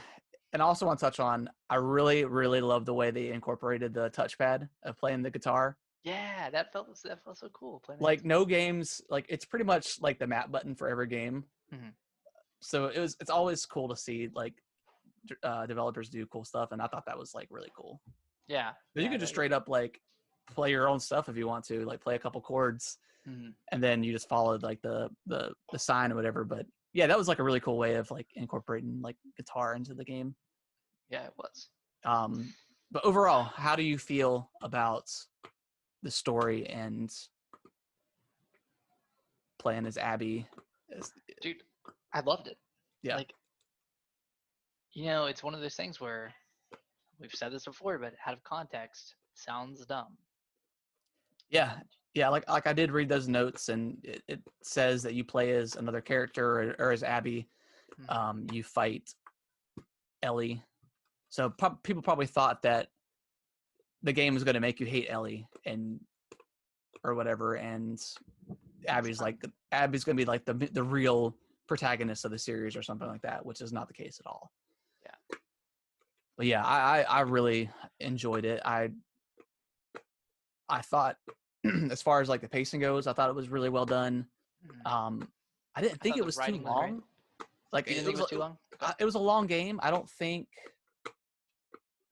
and I also want to touch on. I really, really love the way they incorporated the touchpad of playing the guitar. Yeah, that felt so cool. Playing Like no games, like it's pretty much like the map button for every game. Mm-hmm. So it's always cool to see like developers do cool stuff, and I thought that was like really cool. Yeah. But you can just straight up like play your own stuff if you want to, like play a couple chords, Mm-hmm. and then you just follow like the sign or whatever. But yeah, that was like a really cool way of like incorporating like guitar into the game. Yeah, it was. But overall, how do you feel about the story and playing as Abby? Dude, I loved it. Yeah. Like, it's one of those things where we've said this before, but out of context, sounds dumb. Yeah. Yeah, like I did read those notes, and it says that you play as another character or as Abby. Mm-hmm. You fight Ellie. So people probably thought that the game was going to make you hate Ellie or whatever, and Abby's going to be like the real protagonist of the series or something like that, which is not the case at all. Yeah. But yeah, I really enjoyed it. I thought, as far as like the pacing goes, I thought it was really well done. Mm-hmm. I didn't think it was too long. Like you didn't think it was too long? It was a long game. I don't think.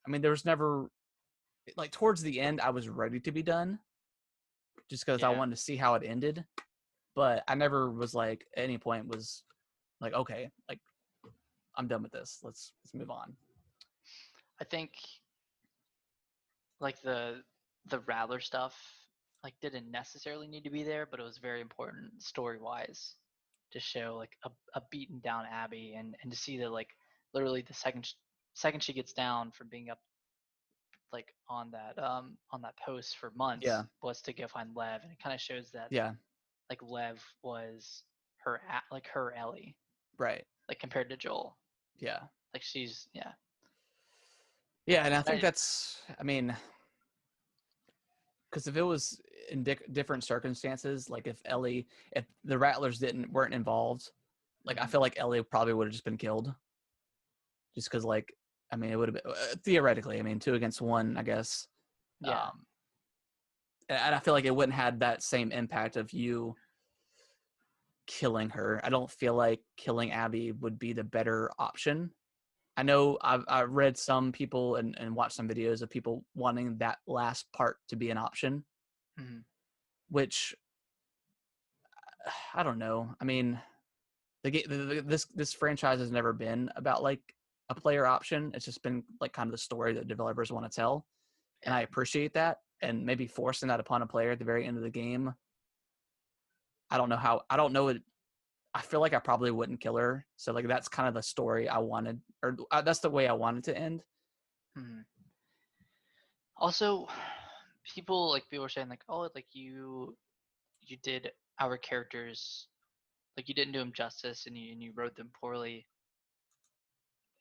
I mean, there was never like towards the end. I was ready to be done, just because I wanted to see how it ended. But I never was like at any point was like, okay, like I'm done with this. Let's move on. I think like the Rattler stuff like didn't necessarily need to be there, but it was very important story wise to show like a beaten down Abby and to see that like literally the second she gets down from being up like on that post for months was to go find Lev, and it kind of shows that like Lev was her Ellie, right, like compared to Joel, yeah, like she's and I think that's, I mean, because if it was in different circumstances, like if the Rattlers weren't involved, like I feel like Ellie probably would have just been killed, just because like, I mean, it would have been theoretically, I mean, 2 against 1, I guess. Yeah. And I feel like it wouldn't have that same impact of you killing her. I don't feel like killing Abby would be the better option. I know I've read some people and watched some videos of people wanting that last part to be an option, which I don't know. I mean, this franchise has never been about like a player option. It's just been like kind of the story that developers want to tell, and I appreciate that. And maybe forcing that upon a player at the very end of the game, I don't know it. I feel like I probably wouldn't kill her. So like that's kind of the story I wanted, or that's the way I wanted to end. Also, people are saying like, oh, like you did our characters, like you didn't do them justice, and you wrote them poorly.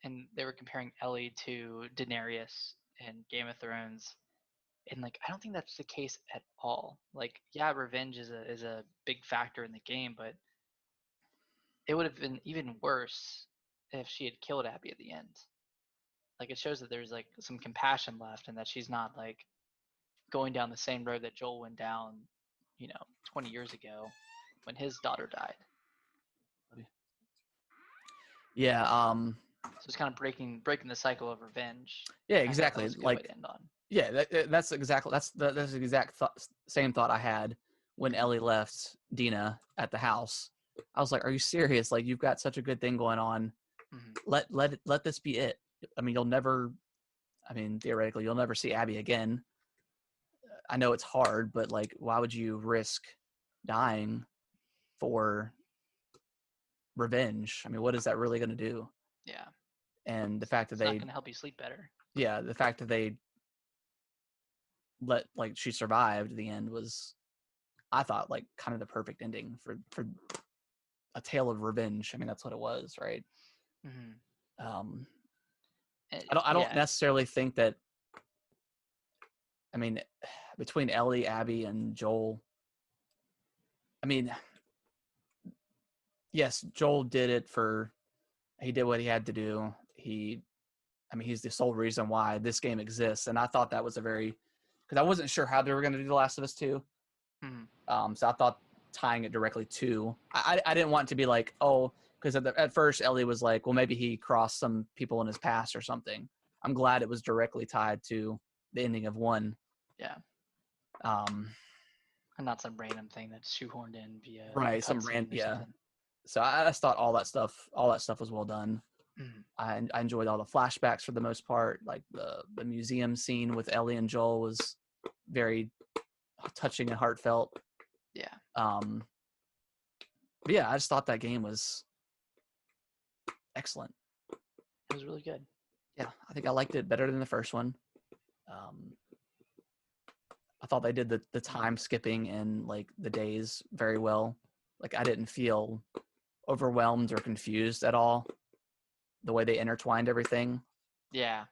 And they were comparing Ellie to Daenerys in Game of Thrones, and like I don't think that's the case at all. Like, yeah, revenge is a big factor in the game, but it would have been even worse if she had killed Abby at the end. Like, it shows that there's like some compassion left, and that she's not like going down the same road that Joel went down, 20 years ago when his daughter died. Yeah. So it's kind of breaking the cycle of revenge. Yeah, exactly. Like, to end on. Yeah, that's exactly that's the exact same thought I had when Ellie left Dina at the house. I was like, "Are you serious? Like, you've got such a good thing going on. Let this be it. I mean, theoretically, you'll never see Abby again. I know it's hard, but like, why would you risk dying for revenge? I mean, what is that really going to do?" Yeah. And the fact that it's not going to help you sleep better. Yeah, the fact that they she survived. The end was, I thought, like kind of the perfect ending for a tale of revenge. I mean, that's what it was, right? Mm-hmm. Um, Eh, I don't yeah. necessarily think that. I mean, between Ellie, Abby, and Joel, I mean, yes, Joel did it for. He did what he had to do. He's the sole reason why this game exists, and I thought that was a very, because I wasn't sure how they were going to do The Last of Us 2. Mm-hmm. So I thought tying it directly to, I didn't want it to be like, oh, because at first Ellie was like, well, maybe he crossed some people in his past or something. I'm glad it was directly tied to the ending of 1. Yeah. Um, And not some random thing that's shoehorned in via right, a cutscene or something. So I just thought all that stuff was well done. Mm-hmm. I enjoyed all the flashbacks for the most part. Like the museum scene with Ellie and Joel was very touching and heartfelt. Yeah. But yeah, I just thought that game was excellent. It was really good. Yeah, I think I liked it better than the first one. I thought they did the time skipping and like the days very well. Like I didn't feel overwhelmed or confused at all. The way they intertwined everything, Yeah.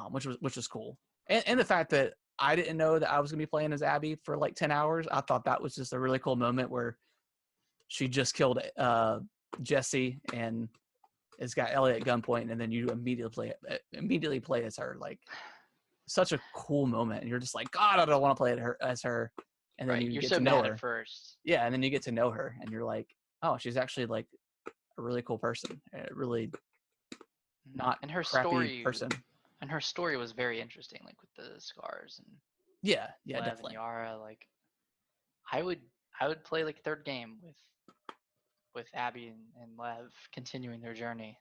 which was cool, and the fact that I didn't know that I was gonna be playing as Abby for like 10 hours. I thought that was just a really cool moment where she just killed Jesse and has got Ellie at gunpoint, and then you immediately play as her. Like such a cool moment, and you're just like, God, I don't want to play as her. And then right. you You're get so to know mad her. at first. Yeah, and then you get to know her, and you're like, oh, she's actually like a really cool person, a really not and her crappy story person. And her story was very interesting, like with the scars and Yeah, Lev definitely. and Yara. Like, I would play like third game with Abby and Lev continuing their journey.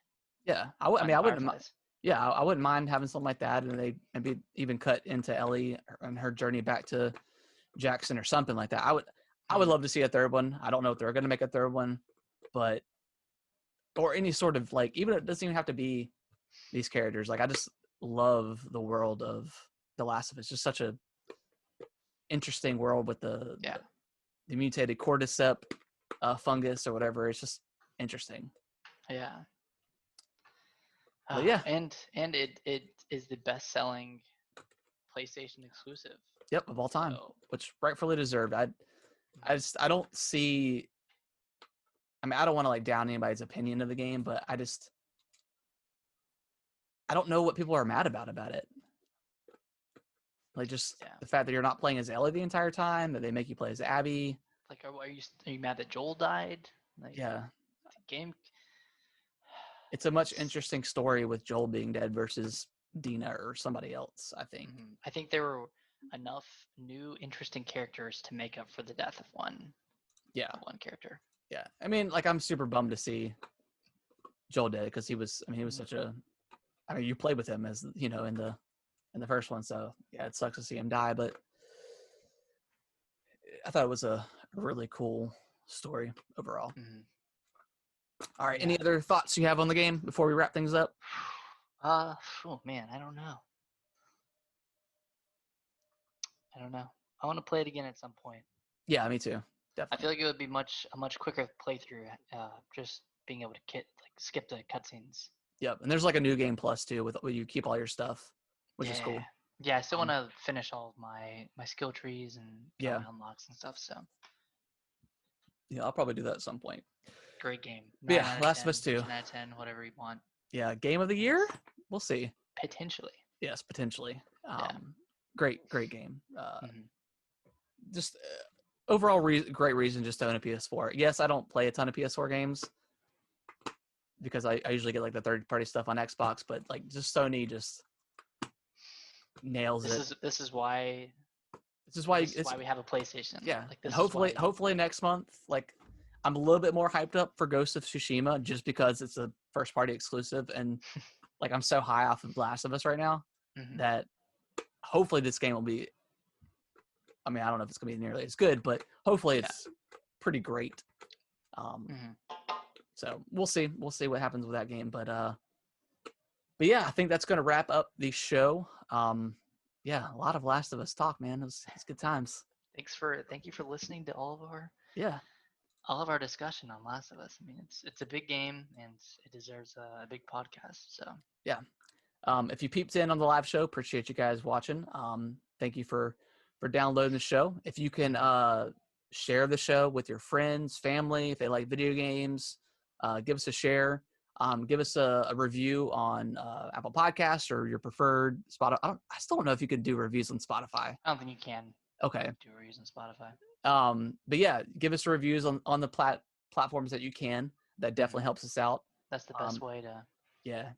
Yeah, I wouldn't. Fireflies. Yeah, I wouldn't mind having something like that, and they maybe even cut into Ellie and her journey back to Jackson or something like that. I would love to see a third one. I don't know if they're going to make a third one, but or any sort of like, even it doesn't even have to be these characters. Like I just love the world of The Last of Us. It's just such a interesting world with the mutated cordyceps fungus or whatever. It's just interesting. Yeah. But yeah, and it is the best-selling PlayStation exclusive. Yep, of all time, which rightfully deserved. I don't see. I mean, I don't want to like down anybody's opinion of the game, but I don't know what people are mad about it. Like just the fact that you're not playing as Ellie the entire time, that they make you play as Abby. Like, are you mad that Joel died? Like, yeah, the game. It's a much interesting story with Joel being dead versus Dina or somebody else. I think. I think there were enough new, interesting characters to make up for the death of one. Yeah, one character. Yeah, I mean, like I'm super bummed to see Joel dead because he was such a. I mean, you played with him as in the first one, so yeah, it sucks to see him die. But I thought it was a really cool story overall. Mm-hmm. All right, any other thoughts you have on the game before we wrap things up? Oh man, I don't know. I want to play it again at some point. Yeah, me too. Definitely. I feel like it would be a much quicker playthrough, just being able to skip the cutscenes. Yep, and there's like a new game plus too, where you keep all your stuff, which is cool. Yeah, I still want to finish all of my skill trees and my unlocks and stuff. So. Yeah, I'll probably do that at some point. Great game. Yeah, Last of Us 2. 10 out of 10, whatever you want. Yeah, game of the year? We'll see. Potentially. Yes, potentially. Great game. Just overall great reason just to own a PS4. Yes, I don't play a ton of PS4 games because I usually get like the third-party stuff on Xbox, but like just Sony just nails it. This is why we have a PlayStation. Yeah, like and hopefully next month, like I'm a little bit more hyped up for Ghost of Tsushima just because it's a first-party exclusive, and like I'm so high off of Last of Us right now that hopefully this game will be. I mean, I don't know if it's gonna be nearly as good, but hopefully it's pretty great. So we'll see. We'll see what happens with that game, but yeah, I think that's gonna wrap up the show. Yeah, a lot of Last of Us talk, man. It's good times. Thank you for listening to Yeah. all of our discussion on Last of Us. I mean, it's a big game and it deserves a big podcast. So Yeah. If you peeped in on the live show, appreciate you guys watching. Thank you for downloading the show. If you can share the show with your friends, family, if they like video games, give us a share. Give us a review on Apple Podcasts or your preferred Spotify. I still don't know if you can do reviews on Spotify. I don't think you can Okay. do reviews on Spotify. But yeah, give us reviews on the platforms that you can. That definitely helps us out. That's the best way to get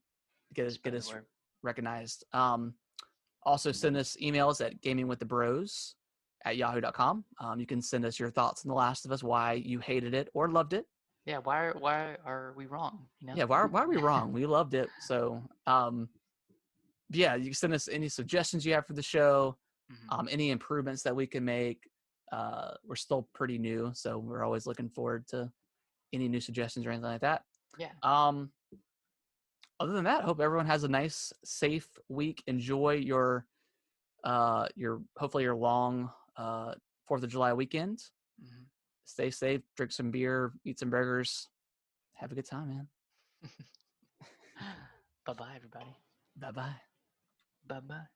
spread the us word. recognized. Also send us emails at gamingwiththebros@yahoo.com. You can send us your thoughts on The Last of Us, why you hated it or loved it. Yeah, why are we wrong? You know? Yeah, why are we wrong? We loved it. So yeah, you can send us any suggestions you have for the show, any improvements that we can make. We're still pretty new, so we're always looking forward to any new suggestions or anything like that. Yeah. Other than that, I hope everyone has a nice, safe week. Enjoy your hopefully your long 4th of July weekend. Stay safe, drink some beer, eat some burgers, have a good time, man. Bye-bye, everybody. Bye-bye. Bye-bye.